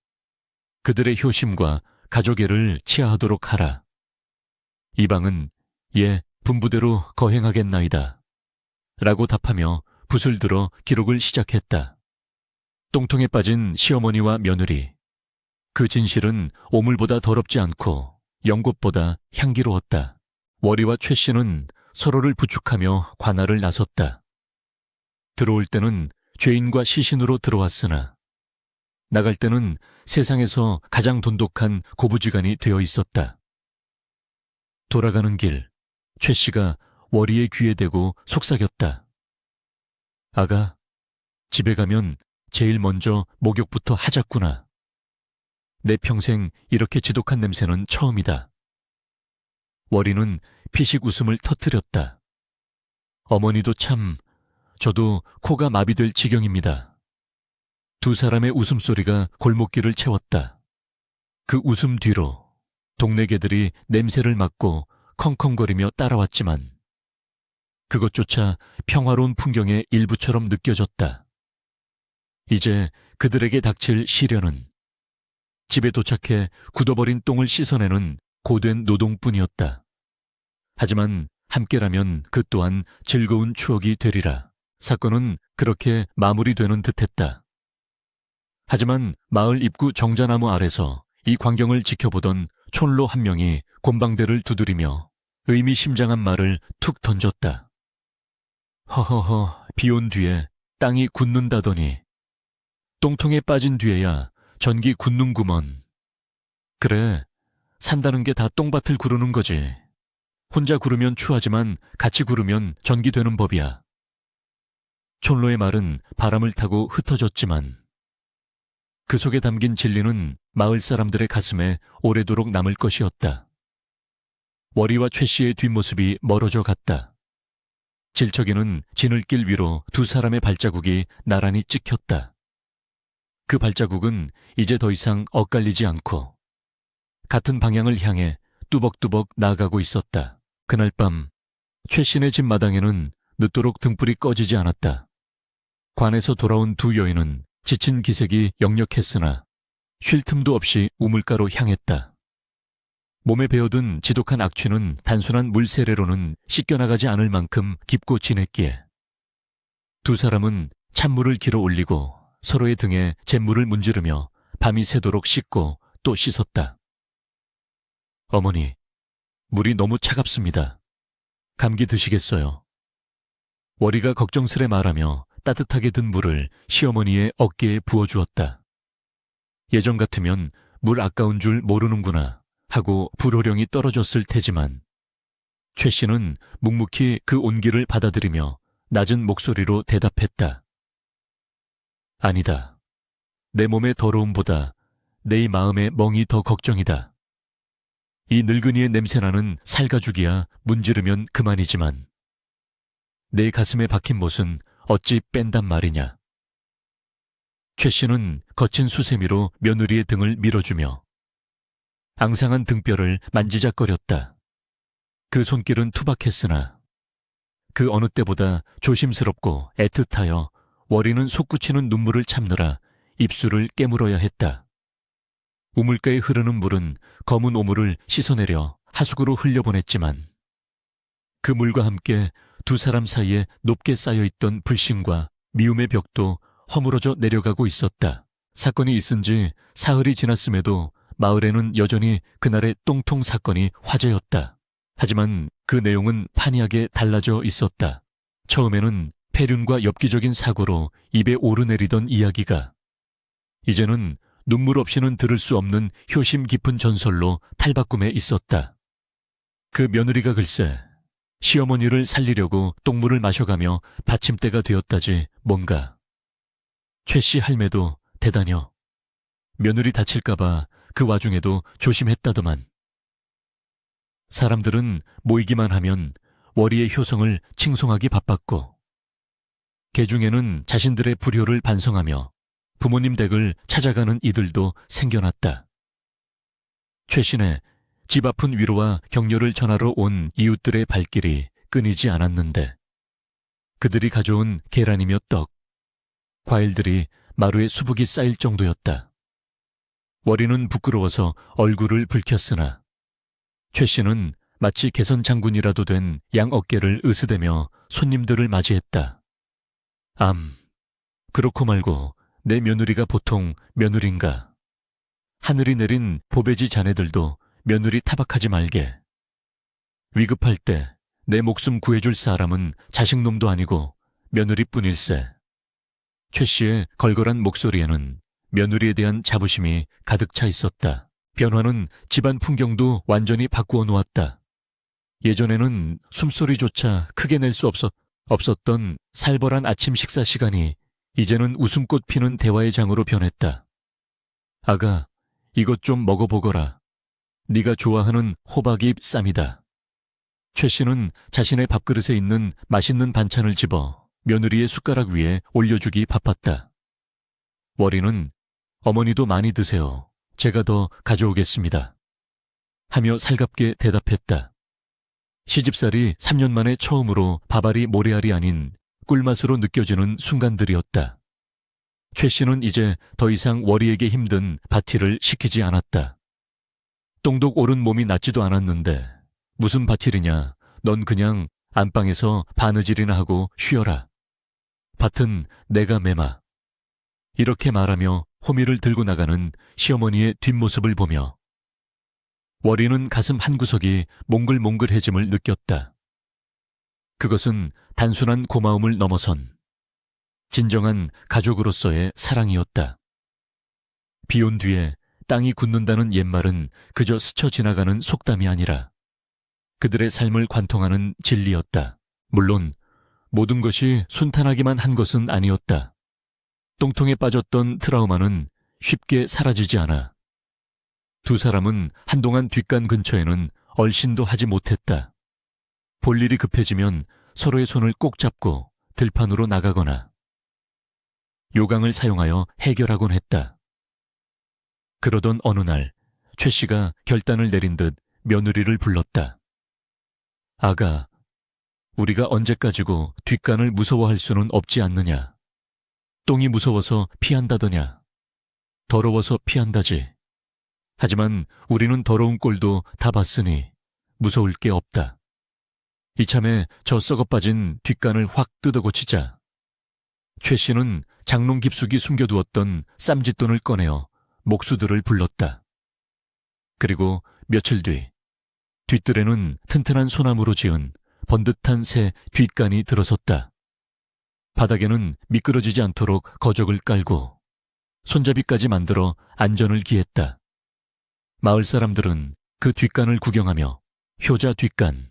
그들의 효심과 가족애를 치하하도록 하라. 이방은 예, 분부대로 거행하겠나이다. 라고 답하며 붓을 들어 기록을 시작했다. 똥통에 빠진 시어머니와 며느리. 그 진실은 오물보다 더럽지 않고 연꽃보다 향기로웠다. 워리와 최 씨는 서로를 부축하며 관아를 나섰다. 들어올 때는 죄인과 시신으로 들어왔으나 나갈 때는 세상에서 가장 돈독한 고부지간이 되어 있었다. 돌아가는 길, 최 씨가 워리의 귀에 대고 속삭였다. 아가, 집에 가면 제일 먼저 목욕부터 하자꾸나. 내 평생 이렇게 지독한 냄새는 처음이다. 워리는 피식 웃음을 터뜨렸다. 어머니도 참, 저도 코가 마비될 지경입니다. 두 사람의 웃음소리가 골목길을 채웠다. 그 웃음 뒤로 동네 개들이 냄새를 맡고 컹컹거리며 따라왔지만 그것조차 평화로운 풍경의 일부처럼 느껴졌다. 이제 그들에게 닥칠 시련은 집에 도착해 굳어버린 똥을 씻어내는 고된 노동뿐이었다. 하지만 함께라면 그 또한 즐거운 추억이 되리라. 사건은 그렇게 마무리되는 듯했다. 하지만 마을 입구 정자나무 아래서 이 광경을 지켜보던 촌로 한 명이 곤방대를 두드리며 의미심장한 말을 툭 던졌다. 허허허, 비온 뒤에 땅이 굳는다더니 똥통에 빠진 뒤에야 전기 굳는구먼. 그래, 산다는 게 다 똥밭을 구르는 거지. 혼자 구르면 추하지만 같이 구르면 전기 되는 법이야. 촌로의 말은 바람을 타고 흩어졌지만 그 속에 담긴 진리는 마을 사람들의 가슴에 오래도록 남을 것이었다. 워리와 최 씨의 뒷모습이 멀어져 갔다. 질척이는 지늘길 위로 두 사람의 발자국이 나란히 찍혔다. 그 발자국은 이제 더 이상 엇갈리지 않고 같은 방향을 향해 뚜벅뚜벅 나아가고 있었다. 그날 밤 최 씨네 집 마당에는 늦도록 등불이 꺼지지 않았다. 관에서 돌아온 두 여인은 지친 기색이 역력했으나 쉴 틈도 없이 우물가로 향했다. 몸에 배어든 지독한 악취는 단순한 물세례로는 씻겨나가지 않을 만큼 깊고 진했기에 두 사람은 찬물을 길어 올리고 서로의 등에 잿물을 문지르며 밤이 새도록 씻고 또 씻었다. 어머니, 물이 너무 차갑습니다. 감기 드시겠어요? 워리가 걱정스레 말하며 따뜻하게 든 물을 시어머니의 어깨에 부어주었다. 예전 같으면 물 아까운 줄 모르는구나 하고 불호령이 떨어졌을 테지만 최 씨는 묵묵히 그 온기를 받아들이며 낮은 목소리로 대답했다. 아니다. 내 몸의 더러움보다 내 마음의 멍이 더 걱정이다. 이 늙은이의 냄새나는 살가죽이야 문지르면 그만이지만 내 가슴에 박힌 못은 어찌 뺀단 말이냐. 최 씨는 거친 수세미로 며느리의 등을 밀어주며 앙상한 등뼈를 만지작거렸다. 그 손길은 투박했으나 그 어느 때보다 조심스럽고 애틋하여 워리는 솟구치는 눈물을 참느라 입술을 깨물어야 했다. 우물가에 흐르는 물은 검은 오물을 씻어내려 하수구로 흘려보냈지만 그 물과 함께 두 사람 사이에 높게 쌓여있던 불신과 미움의 벽도 허물어져 내려가고 있었다. 사건이 있은 지 사흘이 지났음에도 마을에는 여전히 그날의 똥통 사건이 화제였다. 하지만 그 내용은 판이하게 달라져 있었다. 처음에는 폐륜과 엽기적인 사고로 입에 오르내리던 이야기가 이제는 눈물 없이는 들을 수 없는 효심 깊은 전설로 탈바꿈해 있었다. 그 며느리가 글쎄 시어머니를 살리려고 똥물을 마셔가며 받침대가 되었다지 뭔가. 최 씨 할매도 대단혀. 며느리 다칠까봐 그 와중에도 조심했다더만. 사람들은 모이기만 하면 워리의 효성을 칭송하기 바빴고 개 중에는 자신들의 불효를 반성하며 부모님 댁을 찾아가는 이들도 생겨났다. 최신의 집 아픈 위로와 격려를 전하러 온 이웃들의 발길이 끊이지 않았는데 그들이 가져온 계란이며 떡, 과일들이 마루에 수북이 쌓일 정도였다. 워리는 부끄러워서 얼굴을 붉혔으나 최 씨는 마치 개선 장군이라도 된 양 어깨를 으스대며 손님들을 맞이했다. 그렇고 말고 내 며느리가 보통 며느린가. 하늘이 내린 보배지 자네들도 며느리 타박하지 말게. 위급할 때 내 목숨 구해줄 사람은 자식놈도 아니고 며느리뿐일세. 최 씨의 걸걸한 목소리에는 며느리에 대한 자부심이 가득 차 있었다. 변화는 집안 풍경도 완전히 바꾸어 놓았다. 예전에는 숨소리조차 크게 낼 수 없었던 살벌한 아침 식사 시간이 이제는 웃음꽃 피는 대화의 장으로 변했다. 아가, 이것 좀 먹어보거라. 네가 좋아하는 호박잎 쌈이다. 최 씨는 자신의 밥그릇에 있는 맛있는 반찬을 집어 며느리의 숟가락 위에 올려주기 바빴다. 워리는 어머니도 많이 드세요. 제가 더 가져오겠습니다. 하며 살갑게 대답했다. 시집살이 3년 만에 처음으로 밥알이 모래알이 아닌 꿀맛으로 느껴지는 순간들이었다. 최 씨는 이제 더 이상 워리에게 힘든 바티를 시키지 않았다. 똥독 오른 몸이 낫지도 않았는데 무슨 바티르냐. 넌 그냥 안방에서 바느질이나 하고 쉬어라. 밭은 내가 매마. 이렇게 말하며 호미를 들고 나가는 시어머니의 뒷모습을 보며 워리는 가슴 한구석이 몽글몽글해짐을 느꼈다. 그것은 단순한 고마움을 넘어선 진정한 가족으로서의 사랑이었다. 비 온 뒤에 땅이 굳는다는 옛말은 그저 스쳐 지나가는 속담이 아니라 그들의 삶을 관통하는 진리였다. 물론 모든 것이 순탄하기만 한 것은 아니었다. 똥통에 빠졌던 트라우마는 쉽게 사라지지 않아. 두 사람은 한동안 뒷간 근처에는 얼씬도 하지 못했다. 볼 일이 급해지면 서로의 손을 꼭 잡고 들판으로 나가거나 요강을 사용하여 해결하곤 했다. 그러던 어느 날 최 씨가 결단을 내린 듯 며느리를 불렀다. 아가, 우리가 언제까지고 뒷간을 무서워할 수는 없지 않느냐. 똥이 무서워서 피한다더냐. 더러워서 피한다지. 하지만 우리는 더러운 꼴도 다 봤으니 무서울 게 없다. 이참에 저 썩어빠진 뒷간을 확 뜯어고치자. 최 씨는 장롱 깊숙이 숨겨두었던 쌈짓돈을 꺼내어 목수들을 불렀다. 그리고 며칠 뒤 뒷뜰에는 튼튼한 소나무로 지은 번듯한 새 뒷간이 들어섰다. 바닥에는 미끄러지지 않도록 거적을 깔고 손잡이까지 만들어 안전을 기했다. 마을 사람들은 그 뒷간을 구경하며 효자 뒷간,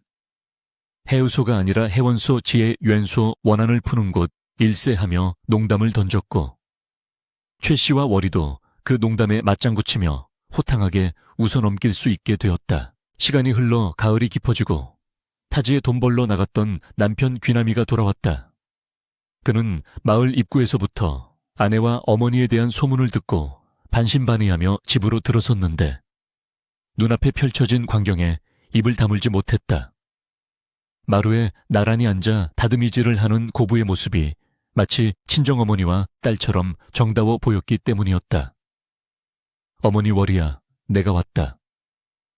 해우소가 아니라 해원소 지혜 왼소 원한을 푸는 곳 일세하며 농담을 던졌고 최 씨와 월이도 그 농담에 맞장구치며 호탕하게 웃어넘길 수 있게 되었다. 시간이 흘러 가을이 깊어지고 타지에 돈 벌러 나갔던 남편 귀남이가 돌아왔다. 그는 마을 입구에서부터 아내와 어머니에 대한 소문을 듣고 반신반의하며 집으로 들어섰는데 눈앞에 펼쳐진 광경에 입을 다물지 못했다. 마루에 나란히 앉아 다듬이질을 하는 고부의 모습이 마치 친정어머니와 딸처럼 정다워 보였기 때문이었다. 어머니 월이야, 내가 왔다.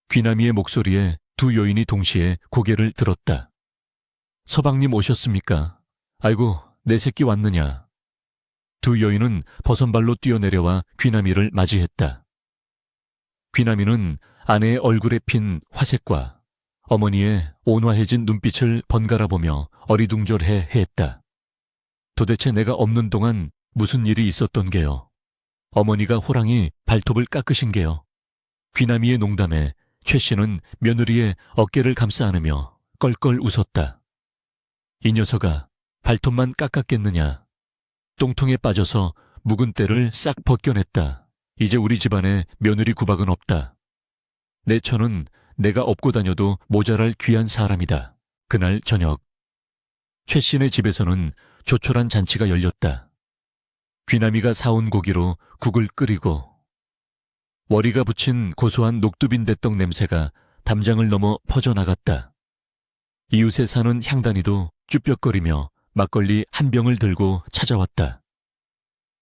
귀남이의 목소리에 두 여인이 동시에 고개를 들었다. 서방님 오셨습니까? 아이고, 내 새끼 왔느냐. 두 여인은 버선발로 뛰어내려와 귀남이를 맞이했다. 귀남이는 아내의 얼굴에 핀 화색과 어머니의 온화해진 눈빛을 번갈아 보며 어리둥절해 했다. 도대체 내가 없는 동안 무슨 일이 있었던 게요? 어머니가 호랑이 발톱을 깎으신 게요? 귀남이의 농담에 최 씨는 며느리의 어깨를 감싸 안으며 껄껄 웃었다. 이 녀석아, 발톱만 깎았겠느냐. 똥통에 빠져서 묵은 때를 싹 벗겨냈다. 이제 우리 집안에 며느리 구박은 없다. 내 처는 내가 업고 다녀도 모자랄 귀한 사람이다. 그날 저녁 최 씨네 집에서는 조촐한 잔치가 열렸다. 귀남이가 사온 고기로 국을 끓이고 월이가 부친 고소한 녹두빈대떡 냄새가 담장을 넘어 퍼져나갔다. 이웃에 사는 향단이도 쭈뼛거리며 막걸리 한 병을 들고 찾아왔다.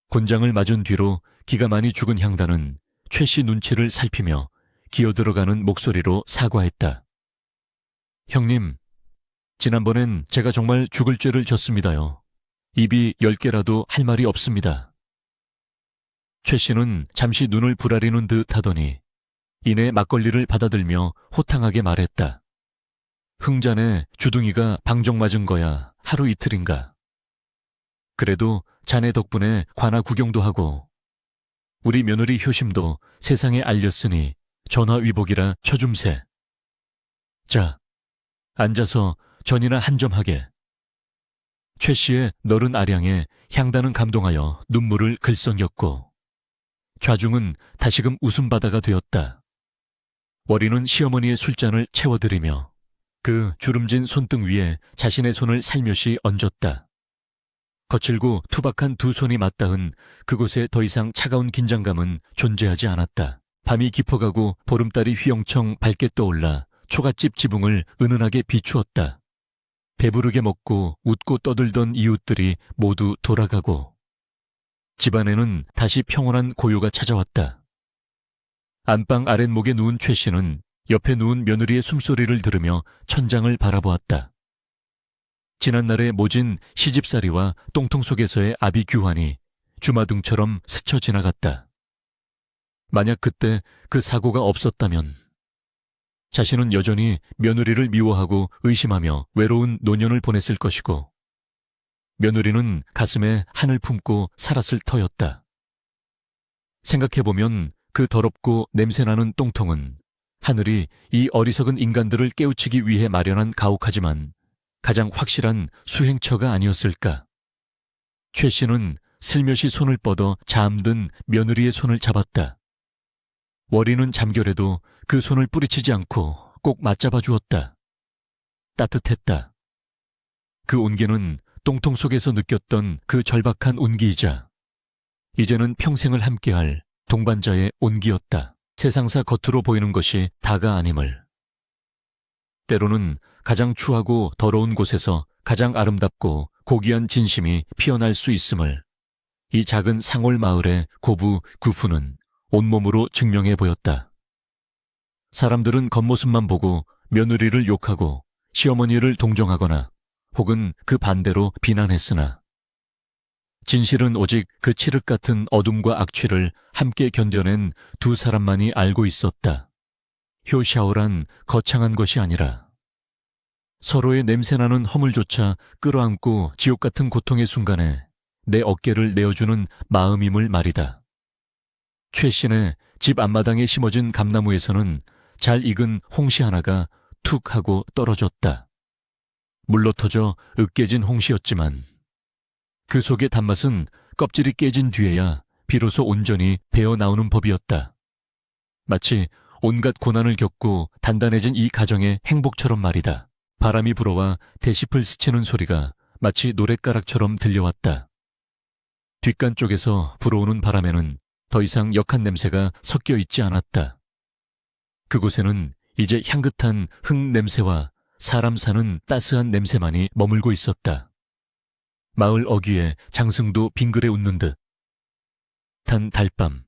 곤장을 맞은 뒤로 기가 많이 죽은 향단은 최 씨 눈치를 살피며 기어들어가는 목소리로 사과했다. 형님, 지난번엔 제가 정말 죽을 죄를 졌습니다요. 입이 10개라도 할 말이 없습니다. 최 씨는 잠시 눈을 부라리는 듯 하더니 이내 막걸리를 받아들며 호탕하게 말했다. 흥자네 주둥이가 방정 맞은 거야 하루 이틀인가. 그래도 자네 덕분에 관아 구경도 하고 우리 며느리 효심도 세상에 알렸으니 전화위복이라 쳐줌세. 자, 앉아서 전이나 한 점 하게. 최 씨의 너른 아량에 향단은 감동하여 눈물을 글썽였고 좌중은 다시금 웃음바다가 되었다. 월이는 시어머니의 술잔을 채워드리며 그 주름진 손등 위에 자신의 손을 살며시 얹었다. 거칠고 투박한 두 손이 맞닿은 그곳에 더 이상 차가운 긴장감은 존재하지 않았다. 밤이 깊어가고 보름달이 휘영청 밝게 떠올라 초가집 지붕을 은은하게 비추었다. 배부르게 먹고 웃고 떠들던 이웃들이 모두 돌아가고 집안에는 다시 평온한 고요가 찾아왔다. 안방 아랫목에 누운 최 씨는 옆에 누운 며느리의 숨소리를 들으며 천장을 바라보았다. 지난날의 모진 시집살이와 똥통 속에서의 아비 규환이 주마등처럼 스쳐 지나갔다. 만약 그때 그 사고가 없었다면 자신은 여전히 며느리를 미워하고 의심하며 외로운 노년을 보냈을 것이고 며느리는 가슴에 한을 품고 살았을 터였다. 생각해보면 그 더럽고 냄새나는 똥통은 하늘이 이 어리석은 인간들을 깨우치기 위해 마련한 가혹하지만 가장 확실한 수행처가 아니었을까. 최 씨는 슬며시 손을 뻗어 잠든 며느리의 손을 잡았다. 월이는 잠결에도 그 손을 뿌리치지 않고 꼭 맞잡아 주었다. 따뜻했다. 그 온기는 똥통 속에서 느꼈던 그 절박한 온기이자 이제는 평생을 함께할 동반자의 온기였다. 세상사 겉으로 보이는 것이 다가 아님을. 때로는 가장 추하고 더러운 곳에서 가장 아름답고 고귀한 진심이 피어날 수 있음을 이 작은 상올 마을의 고부 구부는 온몸으로 증명해 보였다. 사람들은 겉모습만 보고 며느리를 욕하고 시어머니를 동정하거나 혹은 그 반대로 비난했으나 진실은 오직 그 칠흑 같은 어둠과 악취를 함께 견뎌낸 두 사람만이 알고 있었다. 효샤오란 거창한 것이 아니라 서로의 냄새나는 허물조차 끌어안고 지옥 같은 고통의 순간에 내 어깨를 내어주는 마음임을 말이다. 최 씨네 집 앞마당에 심어진 감나무에서는 잘 익은 홍시 하나가 툭 하고 떨어졌다. 물러터져 으깨진 홍시였지만 그 속의 단맛은 껍질이 깨진 뒤에야 비로소 온전히 배어 나오는 법이었다. 마치 온갖 고난을 겪고 단단해진 이 가정의 행복처럼 말이다. 바람이 불어와 대시풀 스치는 소리가 마치 노랫가락처럼 들려왔다. 뒷간 쪽에서 불어오는 바람에는 더 이상 역한 냄새가 섞여 있지 않았다. 그곳에는 이제 향긋한 흙 냄새와 사람 사는 따스한 냄새만이 머물고 있었다. 마을 어귀에 장승도 빙그레 웃는 듯. 단 달밤,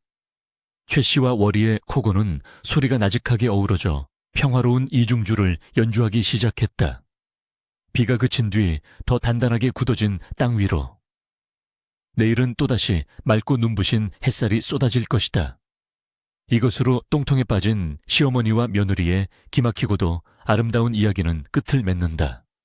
최 씨와 월이의 코고는 소리가 나직하게 어우러져 평화로운 이중주를 연주하기 시작했다. 비가 그친 뒤 더 단단하게 굳어진 땅 위로. 내일은 또다시 맑고 눈부신 햇살이 쏟아질 것이다. 이것으로 똥통에 빠진 시어머니와 며느리의 기막히고도 아름다운 이야기는 끝을 맺는다.